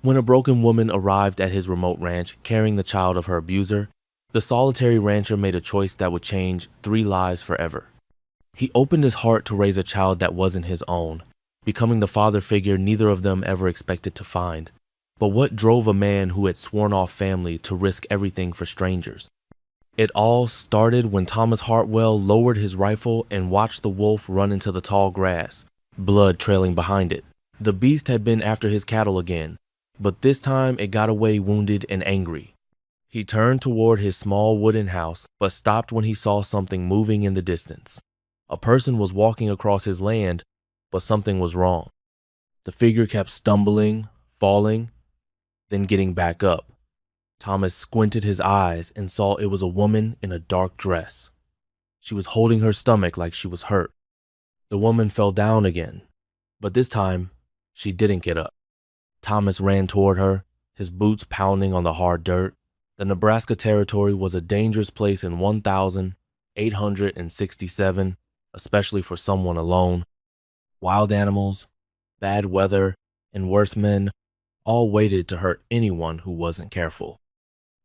When a broken woman arrived at his remote ranch carrying the child of her abuser, the solitary rancher made a choice that would change 3 lives forever. He opened his heart to raise a child that wasn't his own, becoming the father figure neither of them ever expected to find. But what drove a man who had sworn off family to risk everything for strangers? It all started when Thomas Hartwell lowered his rifle and watched the wolf run into the tall grass, blood trailing behind it. The beast had been after his cattle again, but this time it got away wounded and angry. He turned toward his small wooden house, but stopped when he saw something moving in the distance. A person was walking across his land, but something was wrong. The figure kept stumbling, falling, then getting back up. Thomas squinted his eyes and saw it was a woman in a dark dress. She was holding her stomach like she was hurt. The woman fell down again, but this time she didn't get up. Thomas ran toward her, his boots pounding on the hard dirt. The Nebraska Territory was a dangerous place in 1867, especially for someone alone. Wild animals, bad weather, and worse men all waited to hurt anyone who wasn't careful.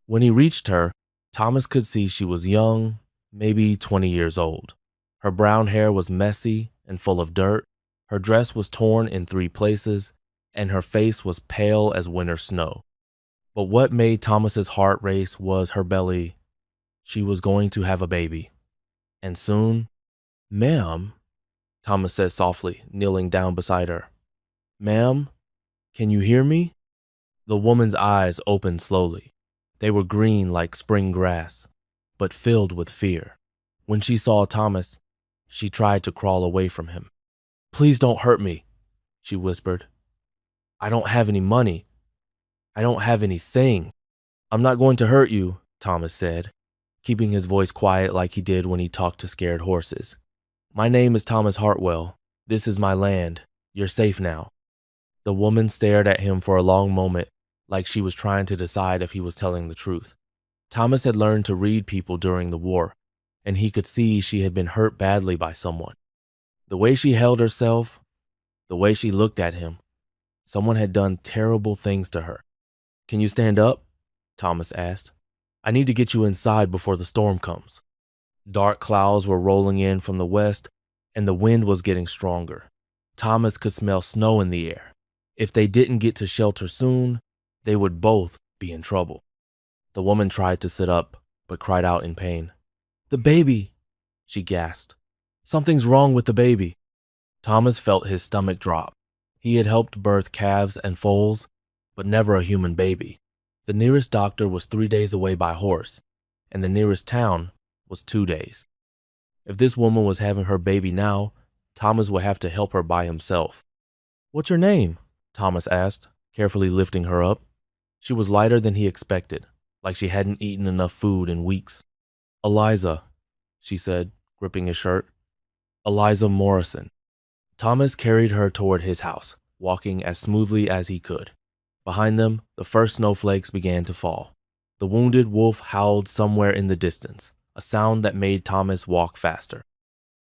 When he reached her, Thomas could see she was young, maybe 20 years old. Her brown hair was messy and full of dirt, her dress was torn in 3 places, and her face was pale as winter snow. But what made Thomas's heart race was her belly. She was going to have a baby. And soon, "Ma'am," Thomas said softly, kneeling down beside her. "Ma'am, can you hear me?" The woman's eyes opened slowly. They were green like spring grass, but filled with fear. When she saw Thomas, she tried to crawl away from him. "Please don't hurt me," she whispered. "I don't have any money. I don't have anything." "I'm not going to hurt you," Thomas said, keeping his voice quiet like he did when he talked to scared horses. "My name is Thomas Hartwell. This is my land. You're safe now." The woman stared at him for a long moment, like she was trying to decide if he was telling the truth. Thomas had learned to read people during the war, and he could see she had been hurt badly by someone. The way she held herself, the way she looked at him, someone had done terrible things to her. "Can you stand up?" Thomas asked. "I need to get you inside before the storm comes." Dark clouds were rolling in from the west, and the wind was getting stronger. Thomas could smell snow in the air. If they didn't get to shelter soon, they would both be in trouble. The woman tried to sit up, but cried out in pain. "The baby!" she gasped. "Something's wrong with the baby." Thomas felt his stomach drop. He had helped birth calves and foals, but never a human baby. The nearest doctor was 3 days away by horse, and the nearest town was 2 days. If this woman was having her baby now, Thomas would have to help her by himself. "What's your name?" Thomas asked, carefully lifting her up. She was lighter than he expected, like she hadn't eaten enough food in weeks. "Eliza," she said, gripping his shirt. "Eliza Morrison." Thomas carried her toward his house, walking as smoothly as he could. Behind them, the first snowflakes began to fall. The wounded wolf howled somewhere in the distance, a sound that made Thomas walk faster.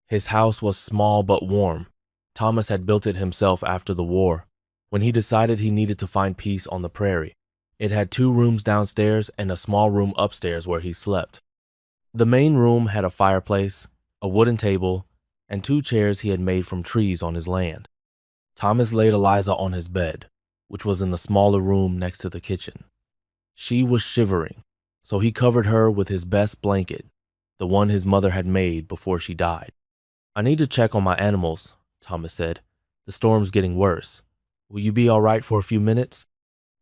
His house was small but warm. Thomas had built it himself after the war, when he decided he needed to find peace on the prairie. It had 2 rooms downstairs and a small room upstairs where he slept. The main room had a fireplace, a wooden table, and 2 chairs he had made from trees on his land. Thomas laid Eliza on his bed, which was in the smaller room next to the kitchen. She was shivering, so he covered her with his best blanket, the one his mother had made before she died. "I need to check on my animals," Thomas said. "The storm's getting worse. Will you be all right for a few minutes?"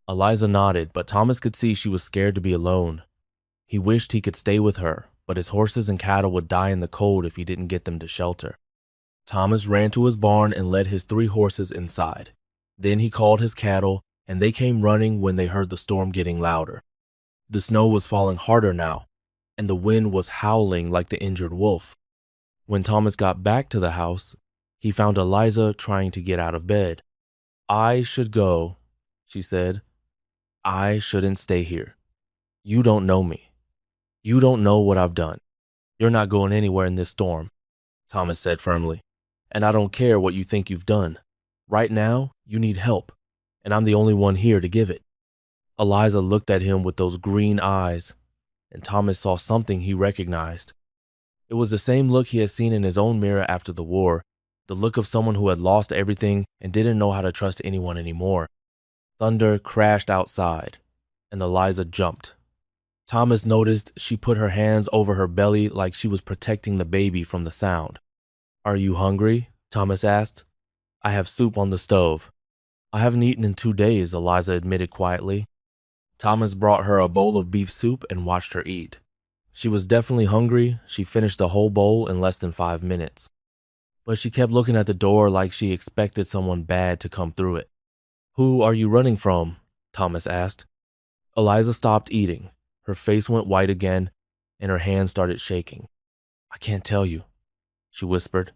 Eliza nodded, but Thomas could see she was scared to be alone. He wished he could stay with her, but his horses and cattle would die in the cold if he didn't get them to shelter. Thomas ran to his barn and led his 3 horses inside. Then he called his cattle, and they came running when they heard the storm getting louder. The snow was falling harder now, and the wind was howling like the injured wolf. When Thomas got back to the house, he found Eliza trying to get out of bed. "I should go," she said. "I shouldn't stay here. You don't know me. You don't know what I've done. You're not going anywhere in this storm," Thomas said firmly. "And I don't care what you think you've done. Right now, you need help. and I'm the only one here to give it. Eliza looked at him with those green eyes, and Thomas saw something he recognized. It was the same look he had seen in his own mirror after the war, the look of someone who had lost everything and didn't know how to trust anyone anymore. Thunder crashed outside, and Eliza jumped. Thomas noticed she put her hands over her belly like she was protecting the baby from the sound. "Are you hungry?" Thomas asked. "I have soup on the stove." "I haven't eaten in 2 days," Eliza admitted quietly. Thomas brought her a bowl of beef soup and watched her eat. She was definitely hungry. She finished the whole bowl in less than 5 minutes. But she kept looking at the door like she expected someone bad to come through it. "Who are you running from?" Thomas asked. Eliza stopped eating. Her face went white again, and her hands started shaking. "I can't tell you," she whispered.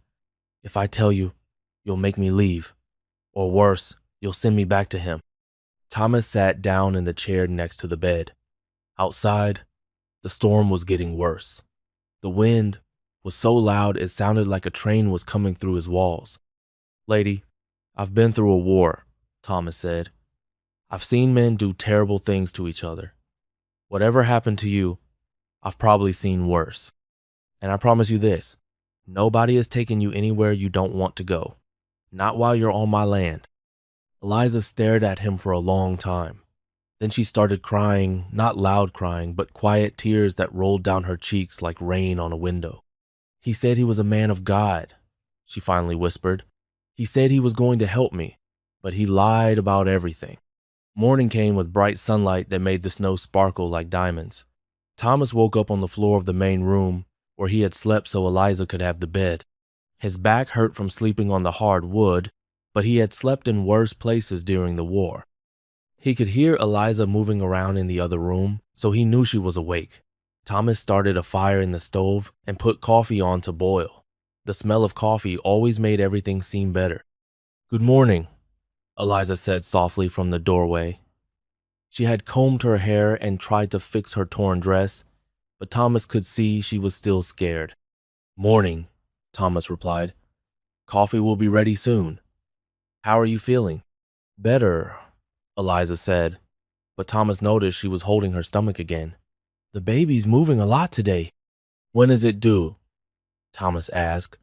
"If I tell you, you'll make me leave. Or worse, you'll send me back to him." Thomas sat down in the chair next to the bed. Outside, the storm was getting worse. The wind was so loud it sounded like a train was coming through his walls. "Lady, I've been through a war," Thomas said. "I've seen men do terrible things to each other. Whatever happened to you, I've probably seen worse. And I promise you this, nobody is taking you anywhere you don't want to go. Not while you're on my land." Eliza stared at him for a long time. Then she started crying, not loud crying, but quiet tears that rolled down her cheeks like rain on a window. "He said he was a man of God," she finally whispered. "He said he was going to help me, but he lied about everything." Morning came with bright sunlight that made the snow sparkle like diamonds. Thomas woke up on the floor of the main room where he had slept so Eliza could have the bed. His back hurt from sleeping on the hard wood, but he had slept in worse places during the war. He could hear Eliza moving around in the other room, so he knew she was awake. Thomas started a fire in the stove and put coffee on to boil. The smell of coffee always made everything seem better. "Good morning," Eliza said softly from the doorway. She had combed her hair and tried to fix her torn dress, but Thomas could see she was still scared. "Morning," Thomas replied. "Coffee will be ready soon. How are you feeling?" "Better," Eliza said, but Thomas noticed she was holding her stomach again. "The baby's moving a lot today." "When is it due?" Thomas asked,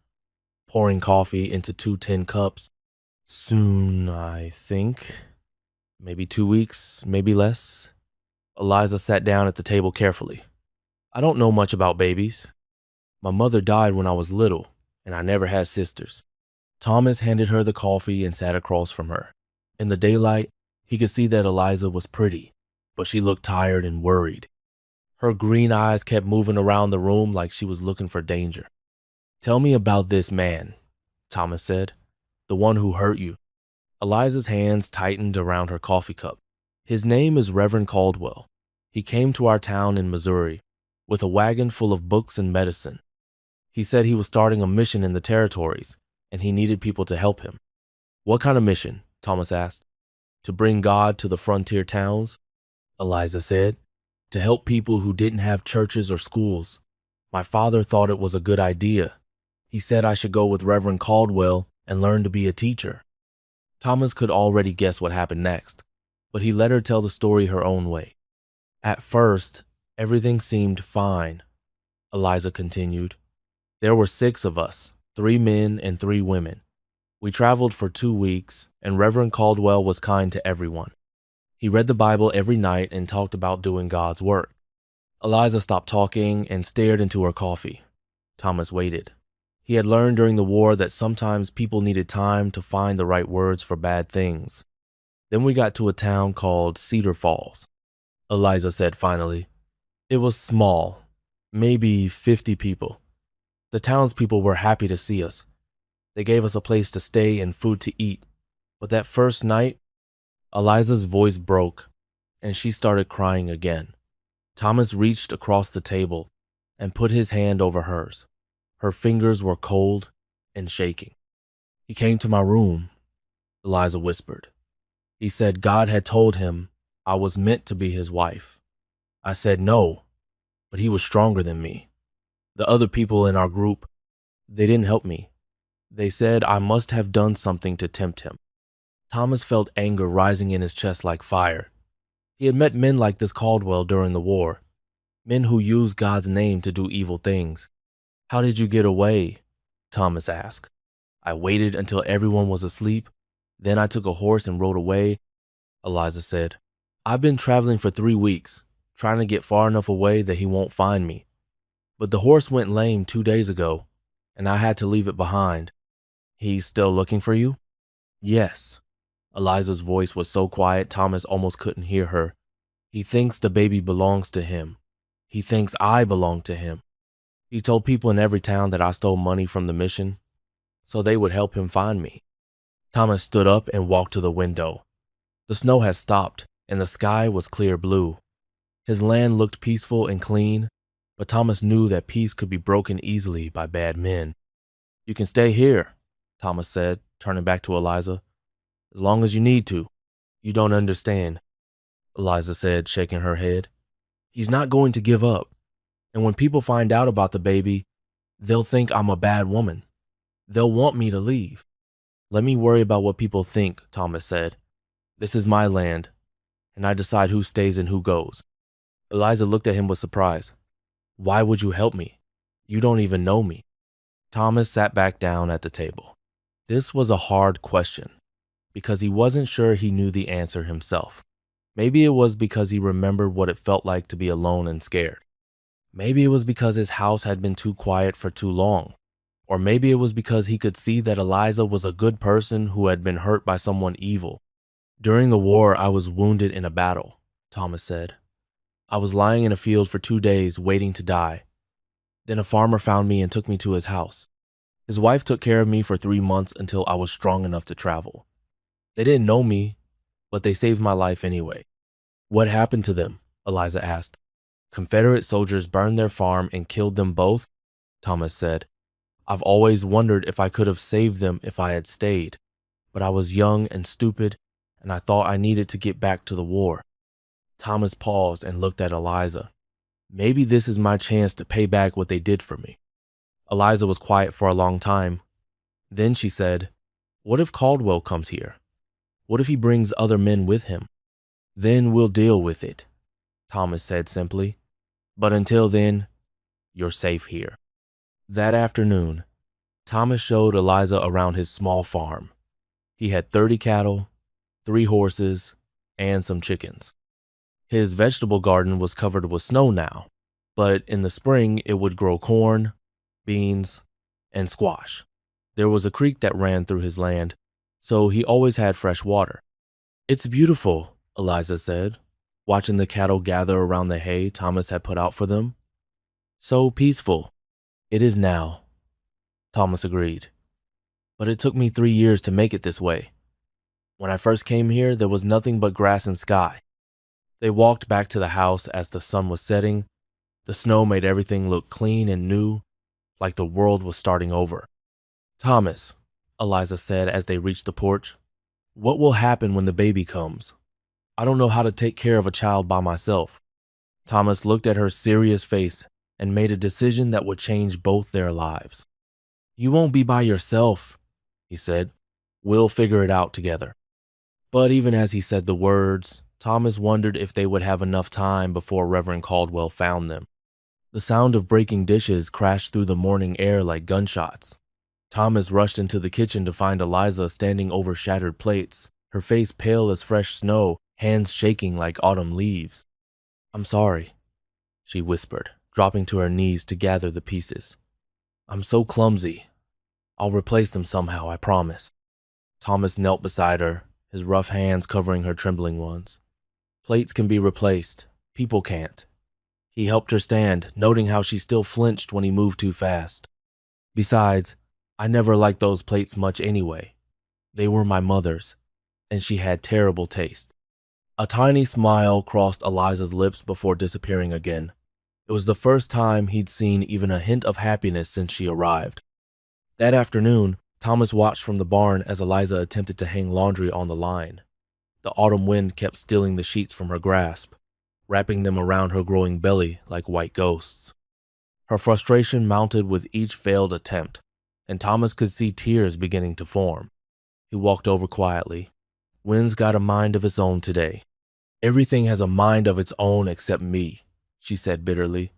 pouring coffee into 2 tin cups. "Soon, I think. Maybe 2 weeks, maybe less." Eliza sat down at the table carefully. "I don't know much about babies. My mother died when I was little, and I never had sisters." Thomas handed her the coffee and sat across from her. In the daylight, he could see that Eliza was pretty, but she looked tired and worried. Her green eyes kept moving around the room like she was looking for danger. "Tell me about this man," Thomas said. "The one who hurt you." Eliza's hands tightened around her coffee cup. "His name is Reverend Caldwell. He came to our town in Missouri with a wagon full of books and medicine. He said he was starting a mission in the territories, and he needed people to help him." "What kind of mission?" Thomas asked. "To bring God to the frontier towns," Eliza said. "To help people who didn't have churches or schools. My father thought it was a good idea. He said I should go with Reverend Caldwell and learn to be a teacher." Thomas could already guess what happened next, but he let her tell the story her own way. "At first, everything seemed fine," Eliza continued. "There were 6 of us, 3 men and 3 women. We traveled for 2 weeks, and Reverend Caldwell was kind to everyone. He read the Bible every night and talked about doing God's work." Eliza stopped talking and stared into her coffee. Thomas waited. He had learned during the war that sometimes people needed time to find the right words for bad things. "Then we got to a town called Cedar Falls," Eliza said finally. "It was small, maybe 50 people. The townspeople were happy to see us. They gave us a place to stay and food to eat. But that first night," Eliza's voice broke, and she started crying again. Thomas reached across the table and put his hand over hers. Her fingers were cold and shaking. "He came to my room," Eliza whispered. "He said God had told him I was meant to be his wife. I said no, but he was stronger than me. The other people in our group, they didn't help me. They said I must have done something to tempt him." Thomas felt anger rising in his chest like fire. He had met men like this Caldwell during the war, men who used God's name to do evil things. "How did you get away?" Thomas asked. "I waited until everyone was asleep. Then I took a horse and rode away," Eliza said. "I've been traveling for 3 weeks, trying to get far enough away that he won't find me. But the horse went lame 2 days ago, and I had to leave it behind." "He's still looking for you?" "Yes." Eliza's voice was so quiet Thomas almost couldn't hear her. "He thinks the baby belongs to him. He thinks I belong to him. He told people in every town that I stole money from the mission, so they would help him find me." Thomas stood up and walked to the window. The snow had stopped, and the sky was clear blue. His land looked peaceful and clean, but Thomas knew that peace could be broken easily by bad men. "You can stay here," Thomas said, turning back to Eliza, "as long as you need to." "You don't understand," Eliza said, shaking her head. "He's not going to give up. And when people find out about the baby, they'll think I'm a bad woman. They'll want me to leave." "Let me worry about what people think," Thomas said. "This is my land, and I decide who stays and who goes." Eliza looked at him with surprise. "Why would you help me? You don't even know me." Thomas sat back down at the table. This was a hard question, because he wasn't sure he knew the answer himself. Maybe it was because he remembered what it felt like to be alone and scared. Maybe it was because his house had been too quiet for too long. Or maybe it was because he could see that Eliza was a good person who had been hurt by someone evil. "During the war, I was wounded in a battle," Thomas said. "I was lying in a field for 2 days waiting to die. Then a farmer found me and took me to his house. His wife took care of me for 3 months until I was strong enough to travel. They didn't know me, but they saved my life anyway." "What happened to them?" Eliza asked. "Confederate soldiers burned their farm and killed them both," Thomas said. "I've always wondered if I could have saved them if I had stayed, but I was young and stupid, and I thought I needed to get back to the war." Thomas paused and looked at Eliza. "Maybe this is my chance to pay back what they did for me." Eliza was quiet for a long time. Then she said, "What if Caldwell comes here? What if he brings other men with him?" "Then we'll deal with it," Thomas said simply. "But until then, you're safe here." That afternoon, Thomas showed Eliza around his small farm. He had 30 cattle, 3 horses, and some chickens. His vegetable garden was covered with snow now, but in the spring it would grow corn, beans, and squash. There was a creek that ran through his land, so he always had fresh water. "It's beautiful," Eliza said, watching the cattle gather around the hay Thomas had put out for them. "So peaceful." "It is now," Thomas agreed. "But it took me 3 years to make it this way. When I first came here, there was nothing but grass and sky." They walked back to the house as the sun was setting. The snow made everything look clean and new, like the world was starting over. "Thomas," Eliza said as they reached the porch, "what will happen when the baby comes? I don't know how to take care of a child by myself." Thomas looked at her serious face and made a decision that would change both their lives. "You won't be by yourself," he said. "We'll figure it out together." But even as he said the words, Thomas wondered if they would have enough time before Reverend Caldwell found them. The sound of breaking dishes crashed through the morning air like gunshots. Thomas rushed into the kitchen to find Eliza standing over shattered plates, her face pale as fresh snow, hands shaking like autumn leaves. "I'm sorry," she whispered, dropping to her knees to gather the pieces. "I'm so clumsy. I'll replace them somehow, I promise." Thomas knelt beside her, his rough hands covering her trembling ones. "Plates can be replaced. People can't." He helped her stand, noting how she still flinched when he moved too fast. "Besides, I never liked those plates much anyway. They were my mother's, and she had terrible taste." A tiny smile crossed Eliza's lips before disappearing again. It was the first time he'd seen even a hint of happiness since she arrived. That afternoon, Thomas watched from the barn as Eliza attempted to hang laundry on the line. The autumn wind kept stealing the sheets from her grasp, wrapping them around her growing belly like white ghosts. Her frustration mounted with each failed attempt, and Thomas could see tears beginning to form. He walked over quietly. Wind's got a mind of its own today. Everything has a mind of its own except me, she said bitterly.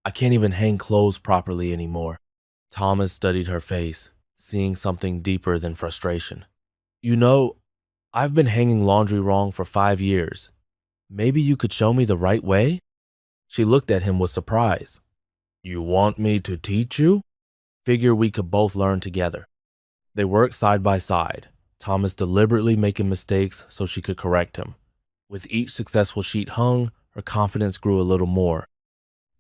I can't even hang clothes properly anymore. Thomas studied her face, seeing something deeper than frustration. You know, I've been hanging laundry wrong for 5 years. Maybe you could show me the right way? She looked at him with surprise. You want me to teach you? Figure we could both learn together. They worked side by side, Thomas deliberately making mistakes so she could correct him. With each successful sheet hung, her confidence grew a little more.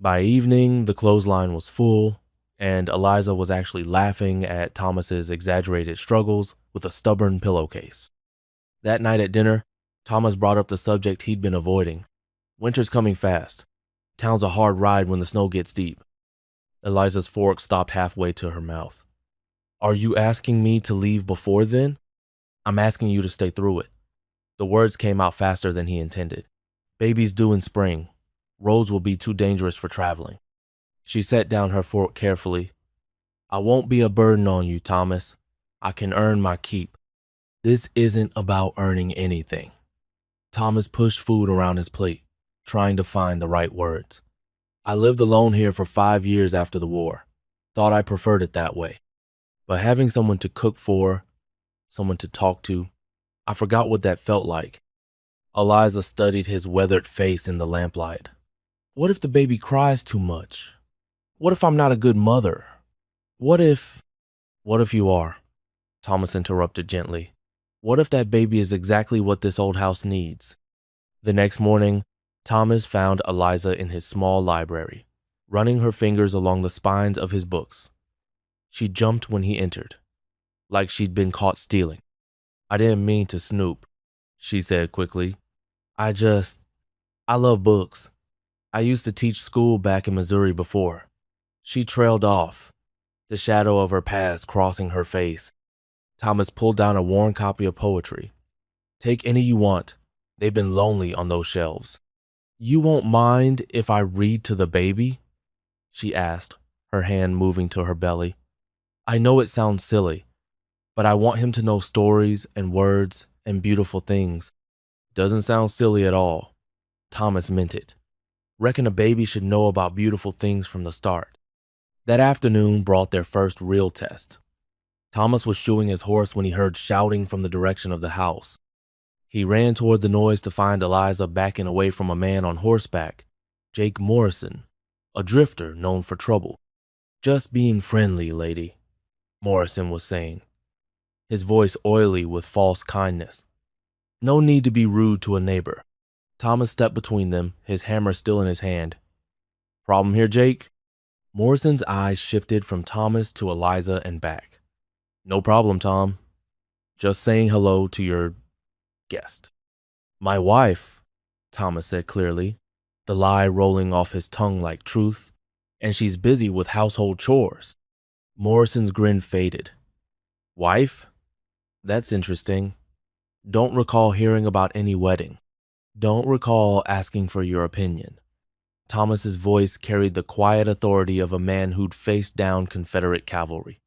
By evening, the clothesline was full, and Eliza was actually laughing at Thomas's exaggerated struggles with a stubborn pillowcase. That night at dinner, Thomas brought up the subject he'd been avoiding. Winter's coming fast. Town's a hard ride when the snow gets deep. Eliza's fork stopped halfway to her mouth. Are you asking me to leave before then? I'm asking you to stay through it. The words came out faster than he intended. Baby's due in spring. Roads will be too dangerous for traveling. She set down her fork carefully. I won't be a burden on you, Thomas. I can earn my keep. This isn't about earning anything. Thomas pushed food around his plate, trying to find the right words. I lived alone here for 5 years after the war. Thought I preferred it that way. But having someone to cook for, someone to talk to, I forgot what that felt like. Eliza studied his weathered face in the lamplight. What if the baby cries too much? What if I'm not a good mother? What if you are? Thomas interrupted gently. What if that baby is exactly what this old house needs? The next morning, Thomas found Eliza in his small library, running her fingers along the spines of his books. She jumped when he entered, like she'd been caught stealing. I didn't mean to snoop, she said quickly. I love books. I used to teach school back in Missouri before. She trailed off, the shadow of her past crossing her face. Thomas pulled down a worn copy of poetry. Take any you want. They've been lonely on those shelves. You won't mind if I read to the baby? She asked, her hand moving to her belly. I know it sounds silly, but I want him to know stories and words and beautiful things. Doesn't sound silly at all. Thomas meant it. Reckon a baby should know about beautiful things from the start. That afternoon brought their first real test. Thomas was shoeing his horse when he heard shouting from the direction of the house. He ran toward the noise to find Eliza backing away from a man on horseback, Jake Morrison, a drifter known for trouble. Just being friendly, lady, Morrison was saying, his voice oily with false kindness. No need to be rude to a neighbor. Thomas stepped between them, his hammer still in his hand. Problem here, Jake? Morrison's eyes shifted from Thomas to Eliza and back. No problem, Tom. Just saying hello to your guest. My wife, Thomas said clearly, the lie rolling off his tongue like truth, and she's busy with household chores. Morrison's grin faded. Wife? That's interesting. Don't recall hearing about any wedding. Don't recall asking for your opinion. Thomas's voice carried the quiet authority of a man who'd faced down Confederate cavalry.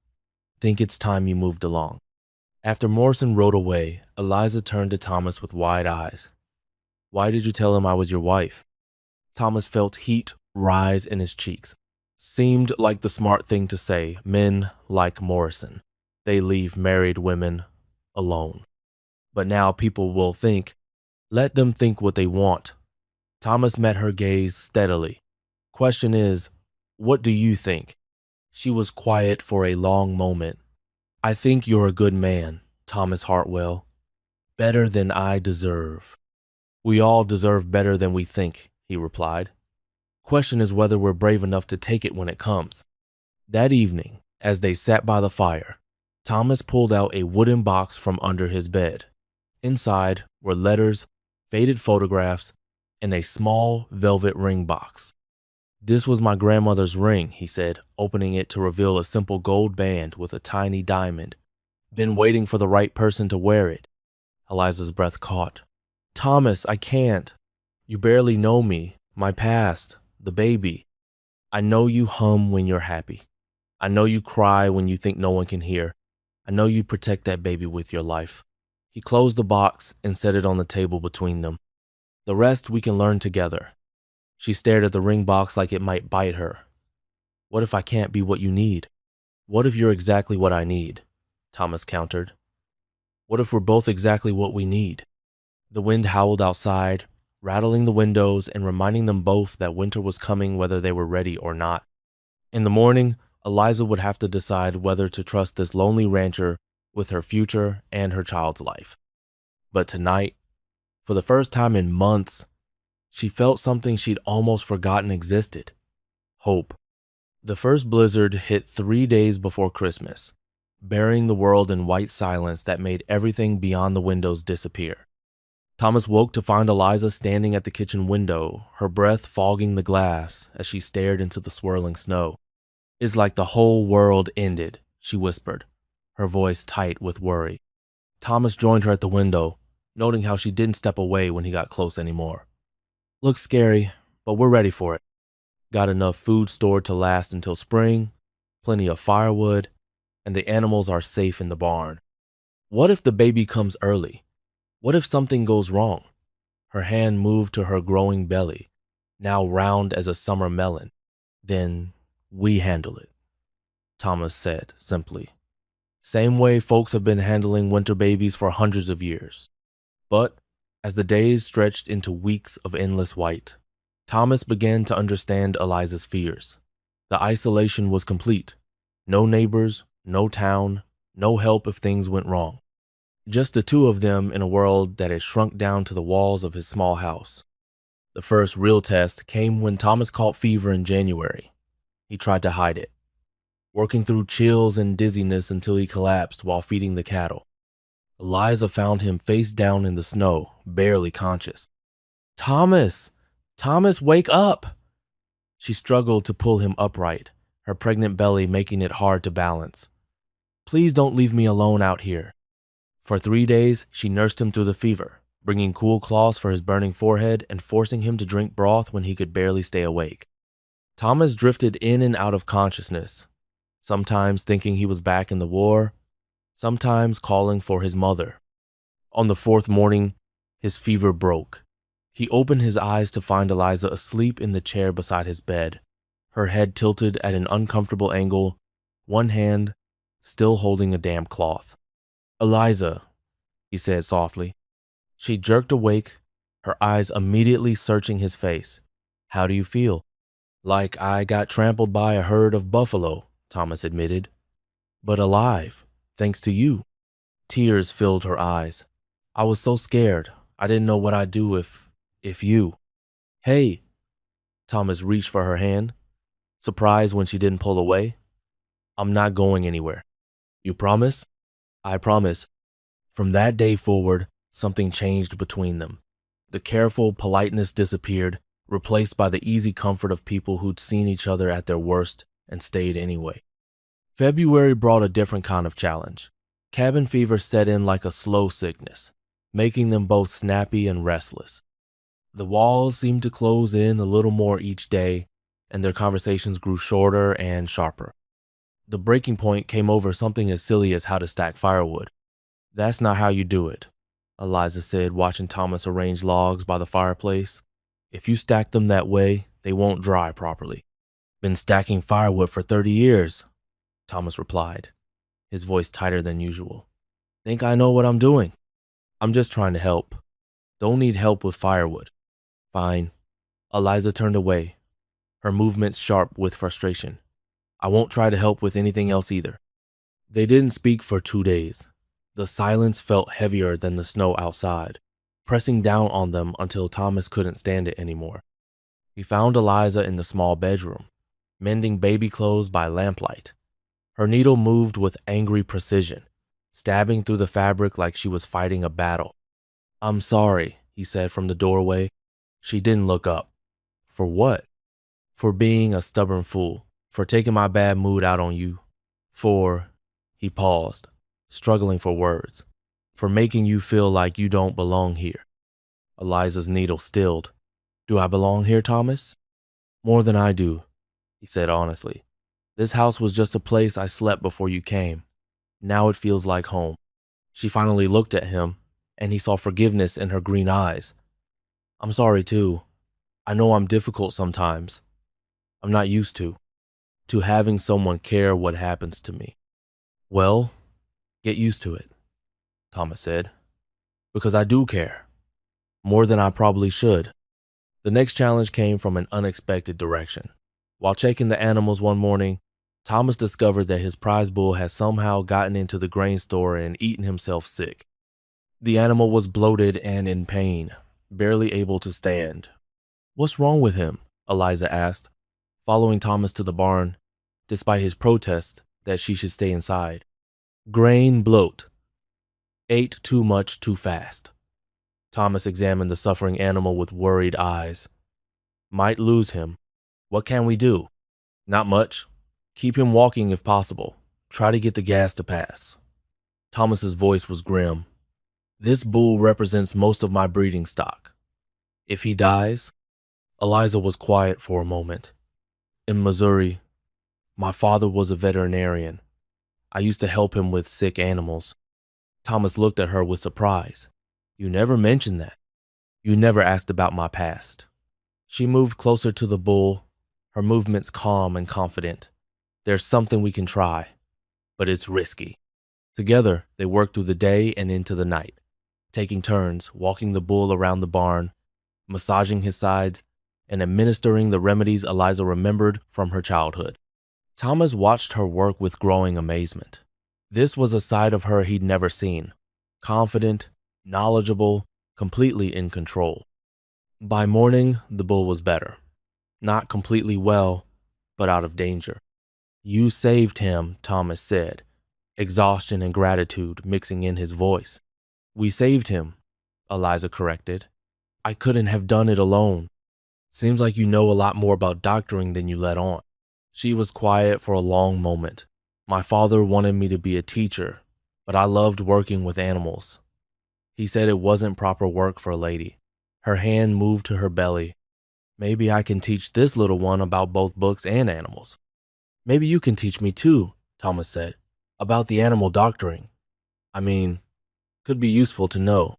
Think it's time you moved along. After Morrison rode away, Eliza turned to Thomas with wide eyes. Why did you tell him I was your wife? Thomas felt heat rise in his cheeks. Seemed like the smart thing to say. Men like Morrison. They leave married women alone. But now people will think. Let them think what they want. Thomas met her gaze steadily. Question is, what do you think? She was quiet for a long moment. I think you're a good man, Thomas Hartwell. Better than I deserve. We all deserve better than we think, he replied. Question is whether we're brave enough to take it when it comes. That evening, as they sat by the fire, Thomas pulled out a wooden box from under his bed. Inside were letters, faded photographs, and a small velvet ring box. This was my grandmother's ring, he said, opening it to reveal a simple gold band with a tiny diamond. Been waiting for the right person to wear it. Eliza's breath caught. Thomas, I can't. You barely know me, my past, the baby. I know you hum when you're happy. I know you cry when you think no one can hear. I know you protect that baby with your life. He closed the box and set it on the table between them. The rest we can learn together. She stared at the ring box like it might bite her. What if I can't be what you need? What if you're exactly what I need? Thomas countered. What if we're both exactly what we need? The wind howled outside, rattling the windows and reminding them both that winter was coming whether they were ready or not. In the morning, Eliza would have to decide whether to trust this lonely rancher with her future and her child's life. But tonight, for the first time in months, she felt something she'd almost forgotten existed. Hope. The first blizzard hit 3 days before Christmas, burying the world in white silence that made everything beyond the windows disappear. Thomas woke to find Eliza standing at the kitchen window, her breath fogging the glass as she stared into the swirling snow. It's like the whole world ended, she whispered, her voice tight with worry. Thomas joined her at the window, noting how she didn't step away when he got close anymore. Looks scary, but we're ready for it. Got enough food stored to last until spring, plenty of firewood, and the animals are safe in the barn. What if the baby comes early? What if something goes wrong? Her hand moved to her growing belly, now round as a summer melon. Then we handle it, Thomas said simply. Same way folks have been handling winter babies for hundreds of years. But as the days stretched into weeks of endless white, Thomas began to understand Eliza's fears. The isolation was complete. No neighbors, no town, no help if things went wrong. Just the two of them in a world that had shrunk down to the walls of his small house. The first real test came when Thomas caught fever in January. He tried to hide it, working through chills and dizziness until he collapsed while feeding the cattle. Eliza found him face down in the snow, barely conscious. Thomas! Thomas, wake up! She struggled to pull him upright, her pregnant belly making it hard to balance. Please don't leave me alone out here. For 3 days, she nursed him through the fever, bringing cool cloths for his burning forehead and forcing him to drink broth when he could barely stay awake. Thomas drifted in and out of consciousness, sometimes thinking he was back in the war, sometimes calling for his mother. On the 4th morning, his fever broke. He opened his eyes to find Eliza asleep in the chair beside his bed, her head tilted at an uncomfortable angle, one hand still holding a damp cloth. Eliza, he said softly. She jerked awake, her eyes immediately searching his face. How do you feel? Like I got trampled by a herd of buffalo, Thomas admitted. But alive, thanks to you. Tears filled her eyes. I was so scared. I didn't know what I'd do if you. Hey, Thomas reached for her hand, surprised when she didn't pull away. I'm not going anywhere. You promise? I promise. From that day forward, something changed between them. The careful politeness disappeared, replaced by the easy comfort of people who'd seen each other at their worst and stayed anyway. February brought a different kind of challenge. Cabin fever set in like a slow sickness, making them both snappy and restless. The walls seemed to close in a little more each day, and their conversations grew shorter and sharper. The breaking point came over something as silly as how to stack firewood. That's not how you do it, Eliza said, watching Thomas arrange logs by the fireplace. If you stack them that way, they won't dry properly. Been stacking firewood for 30 years, Thomas replied, his voice tighter than usual. Think I know what I'm doing? I'm just trying to help. Don't need help with firewood. Fine. Eliza turned away, her movements sharp with frustration. I won't try to help with anything else either. They didn't speak for 2 days. The silence felt heavier than the snow outside, pressing down on them until Thomas couldn't stand it anymore. He found Eliza in the small bedroom, mending baby clothes by lamplight. Her needle moved with angry precision, stabbing through the fabric like she was fighting a battle. I'm sorry, he said from the doorway. She didn't look up. For what? For being a stubborn fool, for taking my bad mood out on you, he paused, struggling for words, for making you feel like you don't belong here. Eliza's needle stilled. Do I belong here, Thomas? More than I do, he said honestly. This house was just a place I slept before you came. Now it feels like home. She finally looked at him, and he saw forgiveness in her green eyes. I'm sorry too. I know I'm difficult sometimes. I'm not used to having someone care what happens to me. Well, get used to it, Thomas said, because I do care, more than I probably should. The next challenge came from an unexpected direction. While checking the animals one morning, Thomas discovered that his prize bull had somehow gotten into the grain store and eaten himself sick. The animal was bloated and in pain, barely able to stand. What's wrong with him? Eliza asked, following Thomas to the barn, despite his protest that she should stay inside. Grain bloat. Ate too much too fast. Thomas examined the suffering animal with worried eyes. Might lose him. What can we do? Not much. Keep him walking if possible. Try to get the gas to pass. Thomas's voice was grim. This bull represents most of my breeding stock. If he dies, Eliza was quiet for a moment. In Missouri, my father was a veterinarian. I used to help him with sick animals. Thomas looked at her with surprise. You never mentioned that. You never asked about my past. She moved closer to the bull, her movements calm and confident. There's something we can try, but it's risky. Together, they worked through the day and into the night, taking turns walking the bull around the barn, massaging his sides, and administering the remedies Eliza remembered from her childhood. Thomas watched her work with growing amazement. This was a side of her he'd never seen, confident, knowledgeable, completely in control. By morning, the bull was better. Not completely well, but out of danger. You saved him, Thomas said, exhaustion and gratitude mixing in his voice. We saved him, Eliza corrected. I couldn't have done it alone. Seems like you know a lot more about doctoring than you let on. She was quiet for a long moment. My father wanted me to be a teacher, but I loved working with animals. He said it wasn't proper work for a lady. Her hand moved to her belly. Maybe I can teach this little one about both books and animals. Maybe you can teach me too, Thomas said, about the animal doctoring. I mean, could be useful to know.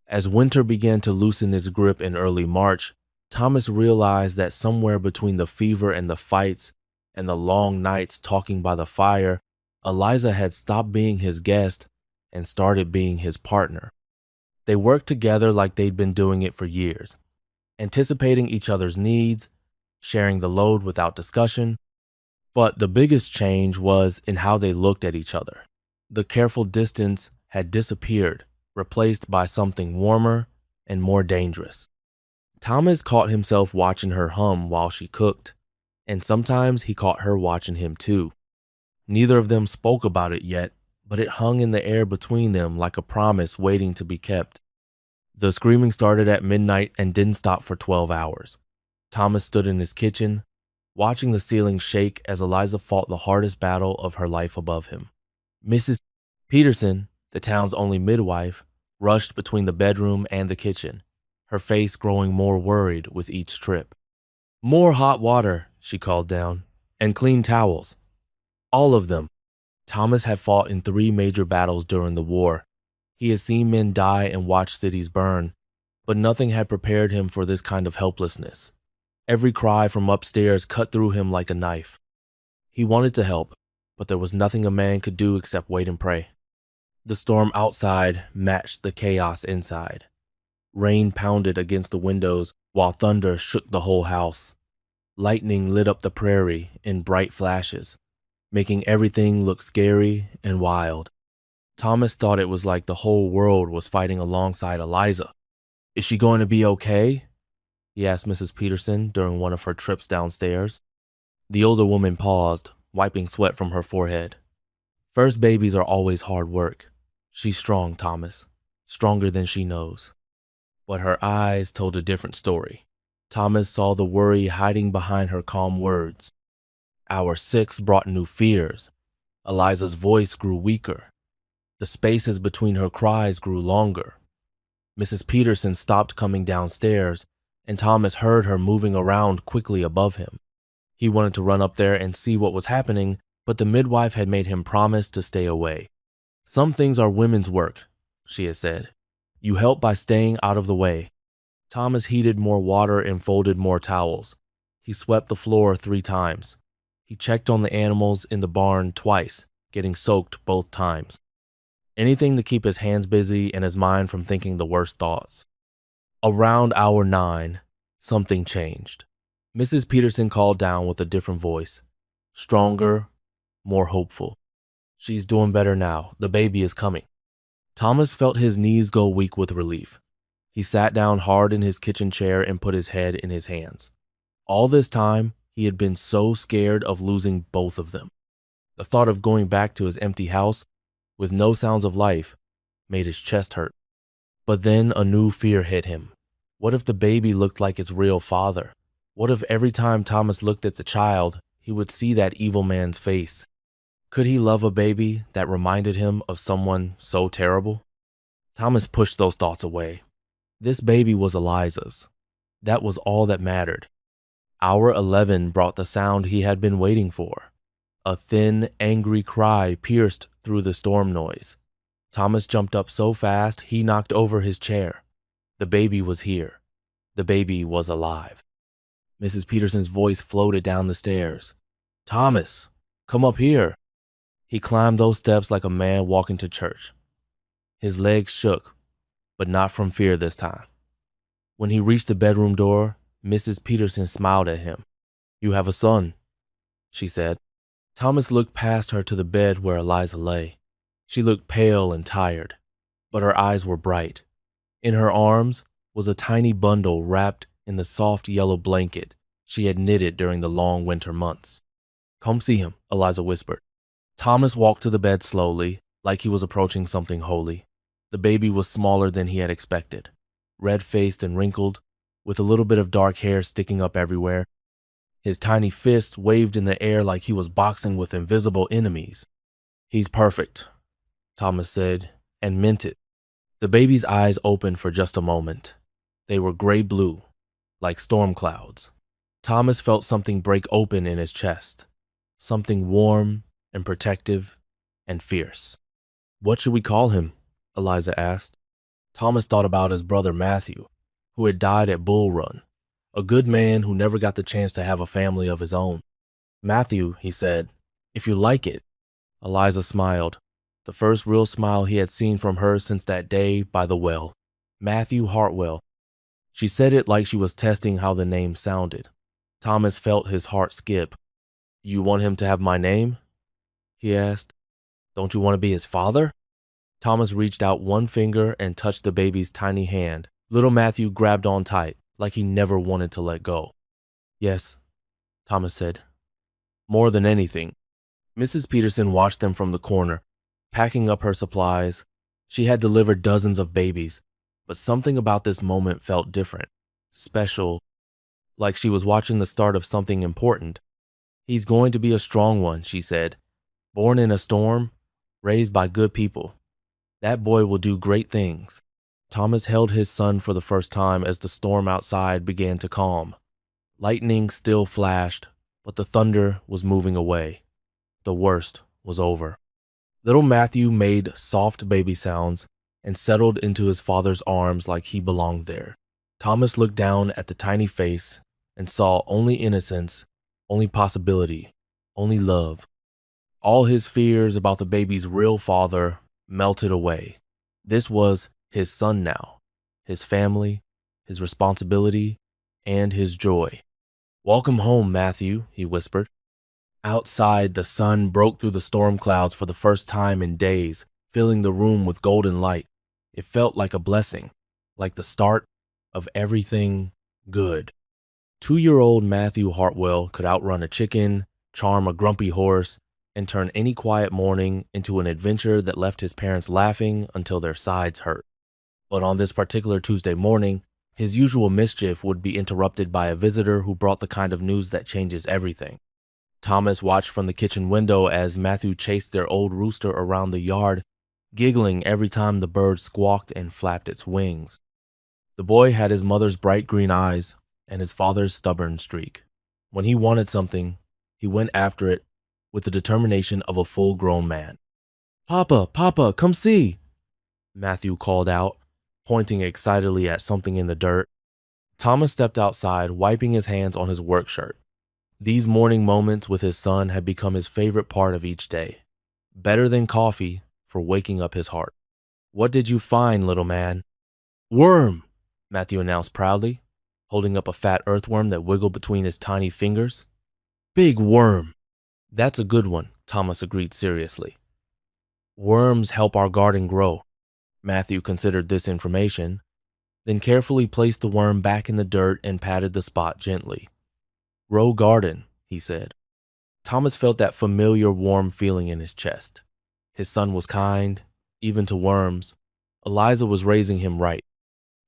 As winter began to loosen its grip in early March, Thomas realized that somewhere between the fever and the fights and the long nights talking by the fire, Eliza had stopped being his guest and started being his partner. They worked together like they'd been doing it for years, anticipating each other's needs, sharing the load without discussion. But the biggest change was in how they looked at each other. The careful distance had disappeared, replaced by something warmer and more dangerous. Thomas caught himself watching her hum while she cooked, and sometimes he caught her watching him too. Neither of them spoke about it yet, but it hung in the air between them like a promise waiting to be kept. The screaming started at midnight and didn't stop for 12 hours. Thomas stood in his kitchen, watching the ceiling shake as Eliza fought the hardest battle of her life above him. Mrs. Peterson, the town's only midwife, rushed between the bedroom and the kitchen, her face growing more worried with each trip. More hot water, she called down, and clean towels. All of them. Thomas had fought in 3 major battles during the war. He had seen men die and watched cities burn, but nothing had prepared him for this kind of helplessness. Every cry from upstairs cut through him like a knife. He wanted to help, but there was nothing a man could do except wait and pray. The storm outside matched the chaos inside. Rain pounded against the windows while thunder shook the whole house. Lightning lit up the prairie in bright flashes, making everything look scary and wild. Thomas thought it was like the whole world was fighting alongside Eliza. Is she going to be okay? He asked Mrs. Peterson during one of her trips downstairs. The older woman paused, wiping sweat from her forehead. First babies are always hard work. She's strong, Thomas. Stronger than she knows. But her eyes told a different story. Thomas saw the worry hiding behind her calm words. Hour 6 brought new fears. Eliza's voice grew weaker. The spaces between her cries grew longer. Mrs. Peterson stopped coming downstairs, and Thomas heard her moving around quickly above him. He wanted to run up there and see what was happening, but the midwife had made him promise to stay away. Some things are women's work, she had said. You helped by staying out of the way. Thomas heated more water and folded more towels. He swept the floor 3 times. He checked on the animals in the barn twice, getting soaked both times. Anything to keep his hands busy and his mind from thinking the worst thoughts. Around hour 9, something changed. Mrs. Peterson called down with a different voice, stronger, more hopeful. She's doing better now. The baby is coming. Thomas felt his knees go weak with relief. He sat down hard in his kitchen chair and put his head in his hands. All this time, he had been so scared of losing both of them. The thought of going back to his empty house, with no sounds of life, made his chest hurt. But then a new fear hit him. What if the baby looked like its real father? What if every time Thomas looked at the child, he would see that evil man's face? Could he love a baby that reminded him of someone so terrible? Thomas pushed those thoughts away. This baby was Eliza's. That was all that mattered. Hour 11 brought the sound he had been waiting for. A thin, angry cry pierced through the storm noise. Thomas jumped up so fast he knocked over his chair. The baby was here. The baby was alive. Mrs. Peterson's voice floated down the stairs. "Thomas, come up here." He climbed those steps like a man walking to church. His legs shook, but not from fear this time. When he reached the bedroom door, Mrs. Peterson smiled at him. "You have a son," she said. Thomas looked past her to the bed where Eliza lay. She looked pale and tired, but her eyes were bright. In her arms was a tiny bundle wrapped in the soft yellow blanket she had knitted during the long winter months. "Come see him," Eliza whispered. Thomas walked to the bed slowly, like he was approaching something holy. The baby was smaller than he had expected, red-faced and wrinkled, with a little bit of dark hair sticking up everywhere. His tiny fists waved in the air like he was boxing with invisible enemies. "He's perfect," Thomas said, and meant it. The baby's eyes opened for just a moment. They were gray-blue, like storm clouds. Thomas felt something break open in his chest, something warm and protective and fierce. "What should we call him?" Eliza asked. Thomas thought about his brother Matthew, who had died at Bull Run, a good man who never got the chance to have a family of his own. "Matthew," he said, "if you like it." Eliza smiled, the first real smile he had seen from her since that day by the well. Matthew Hartwell. She said it like she was testing how the name sounded. Thomas felt his heart skip. "You want him to have my name?" he asked. "Don't you want to be his father?" Thomas reached out one finger and touched the baby's tiny hand. Little Matthew grabbed on tight, like he never wanted to let go. "Yes," Thomas said. "More than anything." Mrs. Peterson watched them from the corner, packing up her supplies. She had delivered dozens of babies, but something about this moment felt different, special, like she was watching the start of something important. "He's going to be a strong one," she said. "Born in a storm, raised by good people. That boy will do great things." Thomas held his son for the first time as the storm outside began to calm. Lightning still flashed, but the thunder was moving away. The worst was over. Little Matthew made soft baby sounds and settled into his father's arms like he belonged there. Thomas looked down at the tiny face and saw only innocence, only possibility, only love. All his fears about the baby's real father melted away. This was his son now, his family, his responsibility, and his joy. "Welcome home, Matthew," he whispered. Outside, the sun broke through the storm clouds for the first time in days, filling the room with golden light. It felt like a blessing, like the start of everything good. 2-year-old Matthew Hartwell could outrun a chicken, charm a grumpy horse, and turn any quiet morning into an adventure that left his parents laughing until their sides hurt. But on this particular Tuesday morning, his usual mischief would be interrupted by a visitor who brought the kind of news that changes everything. Thomas watched from the kitchen window as Matthew chased their old rooster around the yard, giggling every time the bird squawked and flapped its wings. The boy had his mother's bright green eyes and his father's stubborn streak. When he wanted something, he went after it with the determination of a full-grown man. "Papa, Papa, come see!" Matthew called out. pointing excitedly at something in the dirt. Thomas stepped outside, wiping his hands on his work shirt. These morning moments with his son had become his favorite part of each day. Better than coffee for waking up his heart. "What did you find, little man?" "Worm," Matthew announced proudly, holding up a fat earthworm that wiggled between his tiny fingers. "Big worm." "That's a good one," Thomas agreed seriously. "Worms help our garden grow." Matthew considered this information, then carefully placed the worm back in the dirt and patted the spot gently. "Grow garden," he said. Thomas felt that familiar warm feeling in his chest. His son was kind, even to worms. Eliza was raising him right.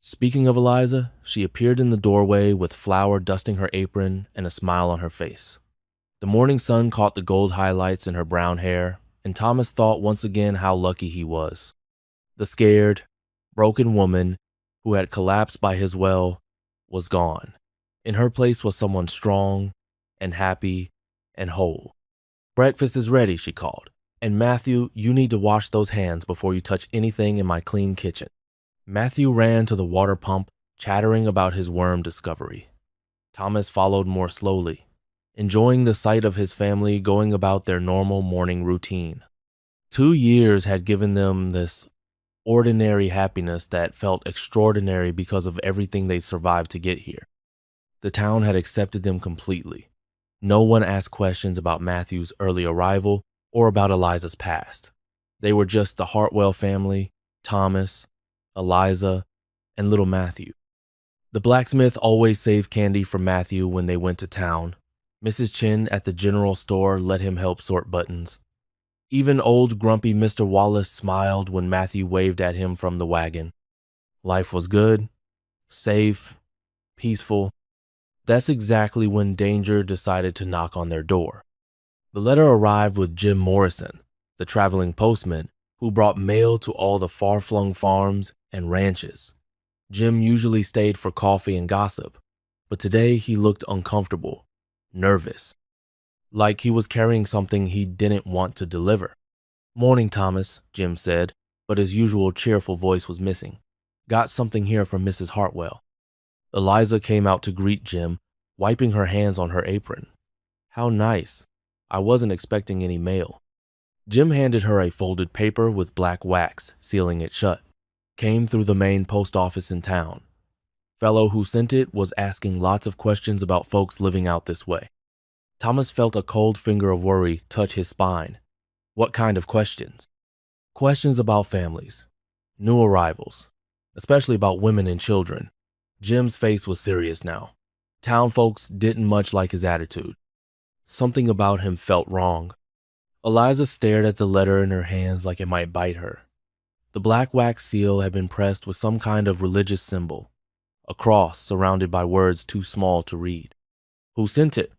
Speaking of Eliza, she appeared in the doorway with flour dusting her apron and a smile on her face. The morning sun caught the gold highlights in her brown hair, and Thomas thought once again how lucky he was. The scared, broken woman who had collapsed by his well was gone. In her place was someone strong and happy and whole. "Breakfast is ready," she called. "And Matthew, you need to wash those hands before you touch anything in my clean kitchen." Matthew ran to the water pump, chattering about his worm discovery. Thomas followed more slowly, enjoying the sight of his family going about their normal morning routine. 2 years had given them this ordinary happiness that felt extraordinary because of everything they survived to get here. The town had accepted them completely. No one asked questions about Matthew's early arrival or about Eliza's past. They were just the Hartwell family, Thomas, Eliza, and little Matthew. The blacksmith always saved candy for Matthew when they went to town. Mrs. Chin at the general store let him help sort buttons. Even old grumpy Mr. Wallace smiled when Matthew waved at him from the wagon. Life was good, safe, peaceful. That's exactly when danger decided to knock on their door. The letter arrived with Jim Morrison, the traveling postman, who brought mail to all the far-flung farms and ranches. Jim usually stayed for coffee and gossip, but today he looked uncomfortable, nervous, like he was carrying something he didn't want to deliver. "Morning, Thomas," Jim said, but his usual cheerful voice was missing. "Got something here from Mrs. Hartwell." Eliza came out to greet Jim, wiping her hands on her apron. "How nice. I wasn't expecting any mail." Jim handed her a folded paper with black wax, sealing it shut. "Came through the main post office in town. Fellow who sent it was asking lots of questions about folks living out this way." Thomas felt a cold finger of worry touch his spine. What kind of questions? Questions about families, new arrivals, especially about women and children. Jim's face was serious now. Town folks didn't much like his attitude. Something about him felt wrong. Eliza stared at the letter in her hands like it might bite her. The black wax seal had been pressed with some kind of religious symbol, a cross surrounded by words too small to read. "Who sent it?"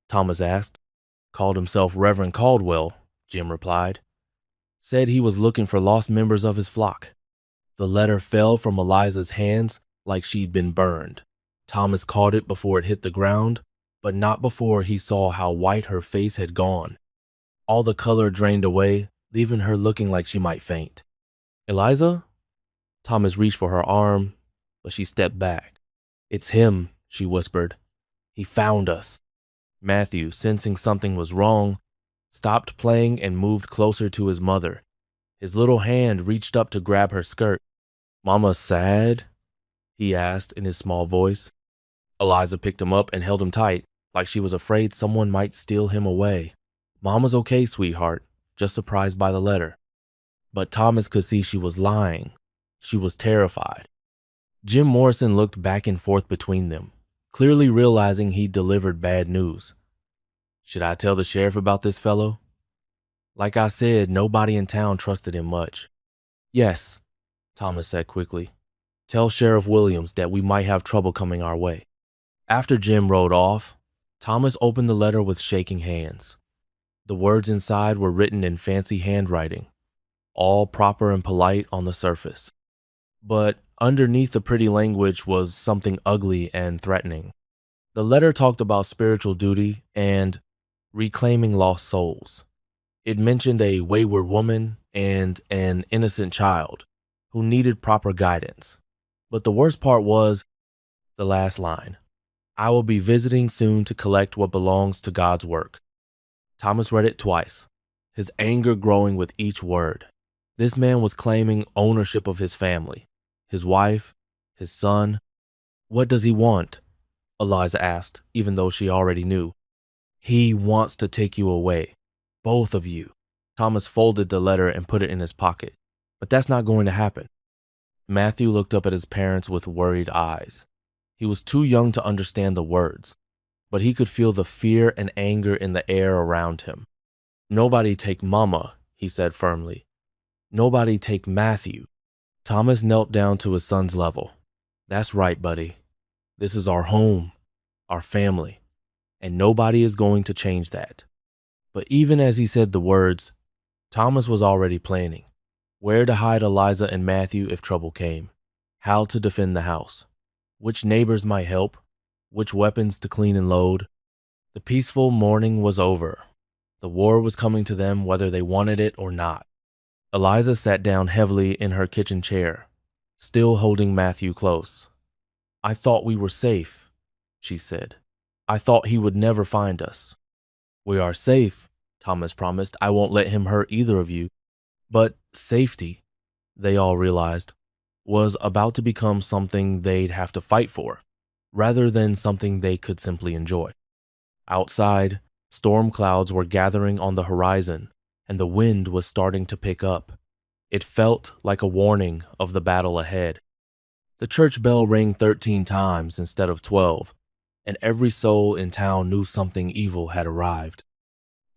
Thomas asked. "Called himself Reverend Caldwell," Jim replied. "Said he was looking for lost members of his flock." The letter fell from Eliza's hands like she'd been burned. Thomas caught it before it hit the ground, but not before he saw how white her face had gone. All the color drained away, leaving her looking like she might faint. "Eliza?" Thomas reached for her arm, but she stepped back. "It's him," she whispered. "He found us." Matthew, sensing something was wrong, stopped playing and moved closer to his mother. His little hand reached up to grab her skirt. "Mama sad?" he asked in his small voice. Eliza picked him up and held him tight, like she was afraid someone might steal him away. "Mama's okay, sweetheart, just surprised by the letter." But Thomas could see she was lying. She was terrified. Jim Morrison looked back and forth between them, clearly realizing he'd delivered bad news. "Should I tell the sheriff about this fellow?" Like I said, nobody in town trusted him much. "Yes," Thomas said quickly. "Tell Sheriff Williams that we might have trouble coming our way." After Jim rode off, Thomas opened the letter with shaking hands. The words inside were written in fancy handwriting, all proper and polite on the surface. But underneath the pretty language was something ugly and threatening. The letter talked about spiritual duty and reclaiming lost souls. It mentioned a wayward woman and an innocent child who needed proper guidance. But the worst part was the last line. I will be visiting soon to collect what belongs to God's work. Thomas read it twice, his anger growing with each word. This man was claiming ownership of his family, his wife, his son. What does he want? Eliza asked, even though she already knew. He wants to take you away, both of you. Thomas folded the letter and put it in his pocket. But that's not going to happen. Matthew looked up at his parents with worried eyes. He was too young to understand the words, but he could feel the fear and anger in the air around him. Nobody take Mama, he said firmly. Nobody take Matthew. Thomas knelt down to his son's level. That's right, buddy. This is our home, our family, and nobody is going to change that. But even as he said the words, Thomas was already planning where to hide Eliza and Matthew if trouble came, how to defend the house, which neighbors might help, which weapons to clean and load. The peaceful morning was over. The war was coming to them whether they wanted it or not. Eliza sat down heavily in her kitchen chair, still holding Matthew close. I thought we were safe, she said. I thought he would never find us. We are safe, Thomas promised. I won't let him hurt either of you. But safety, they all realized, was about to become something they'd have to fight for, rather than something they could simply enjoy. Outside, storm clouds were gathering on the horizon, and the wind was starting to pick up. It felt like a warning of the battle ahead. The church bell rang 13 times instead of 12, and every soul in town knew something evil had arrived.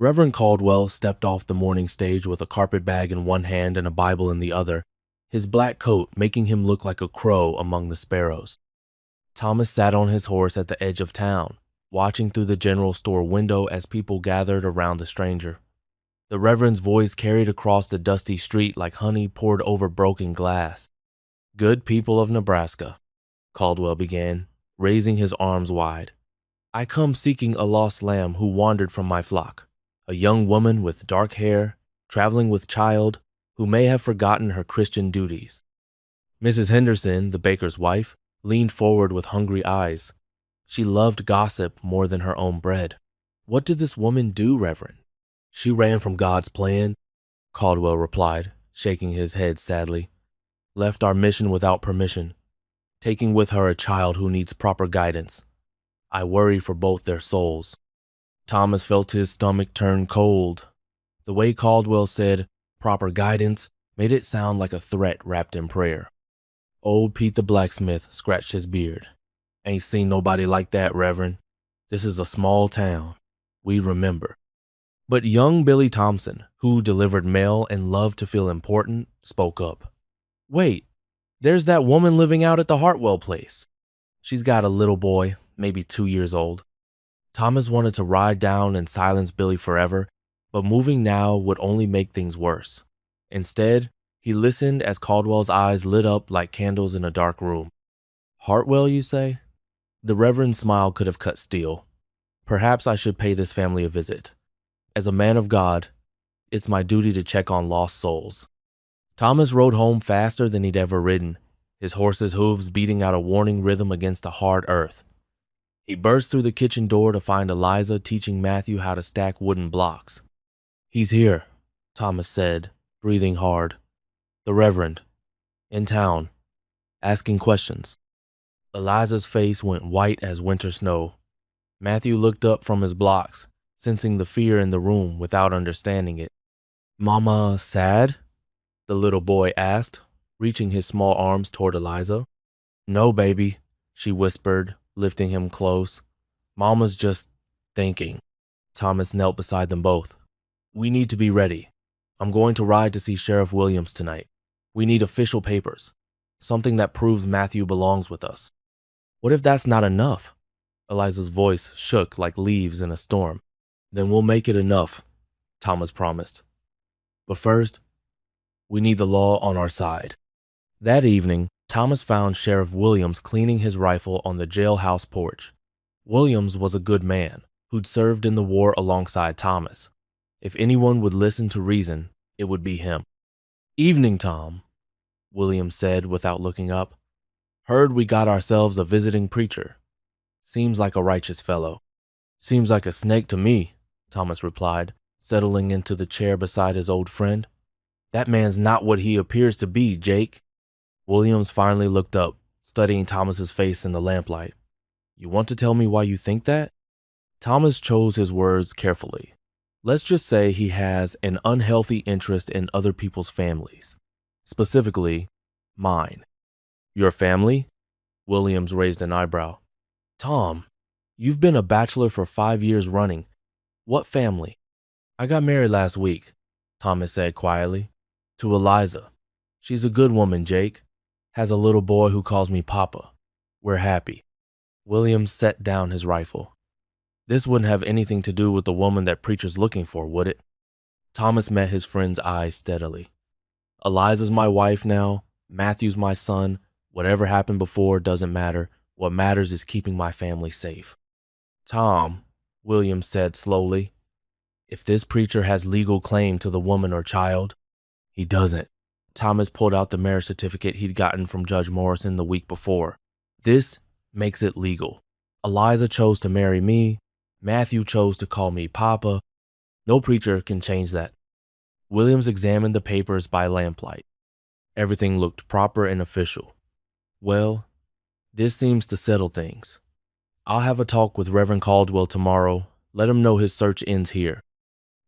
Reverend Caldwell stepped off the morning stage with a carpet bag in one hand and a Bible in the other, his black coat making him look like a crow among the sparrows. Thomas sat on his horse at the edge of town, watching through the general store window as people gathered around the stranger. The Reverend's voice carried across the dusty street like honey poured over broken glass. Good people of Nebraska, Caldwell began, raising his arms wide. I come seeking a lost lamb who wandered from my flock. A young woman with dark hair, traveling with child, who may have forgotten her Christian duties. Mrs. Henderson, the baker's wife, leaned forward with hungry eyes. She loved gossip more than her own bread. What did this woman do, Reverend? She ran from God's plan, Caldwell replied, shaking his head sadly. Left our mission without permission, taking with her a child who needs proper guidance. I worry for both their souls. Thomas felt his stomach turn cold. The way Caldwell said, proper guidance, made it sound like a threat wrapped in prayer. Old Pete the blacksmith scratched his beard. Ain't seen nobody like that, Reverend. This is a small town. We remember. But young Billy Thompson, who delivered mail and loved to feel important, spoke up. Wait, there's that woman living out at the Hartwell place. She's got a little boy, maybe 2 years old. Thomas wanted to ride down and silence Billy forever, but moving now would only make things worse. Instead, he listened as Caldwell's eyes lit up like candles in a dark room. Hartwell, you say? The Reverend's smile could have cut steel. Perhaps I should pay this family a visit. As a man of God, it's my duty to check on lost souls. Thomas rode home faster than he'd ever ridden, his horse's hooves beating out a warning rhythm against the hard earth. He burst through the kitchen door to find Eliza teaching Matthew how to stack wooden blocks. He's here, Thomas said, breathing hard. The Reverend, in town, asking questions. Eliza's face went white as winter snow. Matthew looked up from his blocks, sensing the fear in the room without understanding it. Mama sad? The little boy asked, reaching his small arms toward Eliza. No, baby, she whispered, lifting him close. Mama's just thinking. Thomas knelt beside them both. We need to be ready. I'm going to ride to see Sheriff Williams tonight. We need official papers, something that proves Matthew belongs with us. What if that's not enough? Eliza's voice shook like leaves in a storm. Then we'll make it enough, Thomas promised. But first, we need the law on our side. That evening, Thomas found Sheriff Williams cleaning his rifle on the jailhouse porch. Williams was a good man who'd served in the war alongside Thomas. If anyone would listen to reason, it would be him. Evening, Tom, Williams said without looking up. Heard we got ourselves a visiting preacher. Seems like a righteous fellow. Seems like a snake to me, Thomas replied, settling into the chair beside his old friend. That man's not what he appears to be, Jake. Williams finally looked up, studying Thomas's face in the lamplight. You want to tell me why you think that? Thomas chose his words carefully. Let's just say he has an unhealthy interest in other people's families. Specifically, mine. Your family? Williams raised an eyebrow. Tom, you've been a bachelor for 5 years running. What family? I got married last week, Thomas said quietly, to Eliza. She's a good woman, Jake. Has a little boy who calls me Papa. We're happy. Williams set down his rifle. This wouldn't have anything to do with the woman that preacher's looking for, would it? Thomas met his friend's eyes steadily. Eliza's my wife now. Matthew's my son. Whatever happened before doesn't matter. What matters is keeping my family safe. Tom, Williams said slowly, if this preacher has legal claim to the woman or child, he doesn't. Thomas pulled out the marriage certificate he'd gotten from Judge Morrison the week before. This makes it legal. Eliza chose to marry me. Matthew chose to call me Papa. No preacher can change that. Williams examined the papers by lamplight. Everything looked proper and official. Well, this seems to settle things. I'll have a talk with Reverend Caldwell tomorrow. Let him know his search ends here.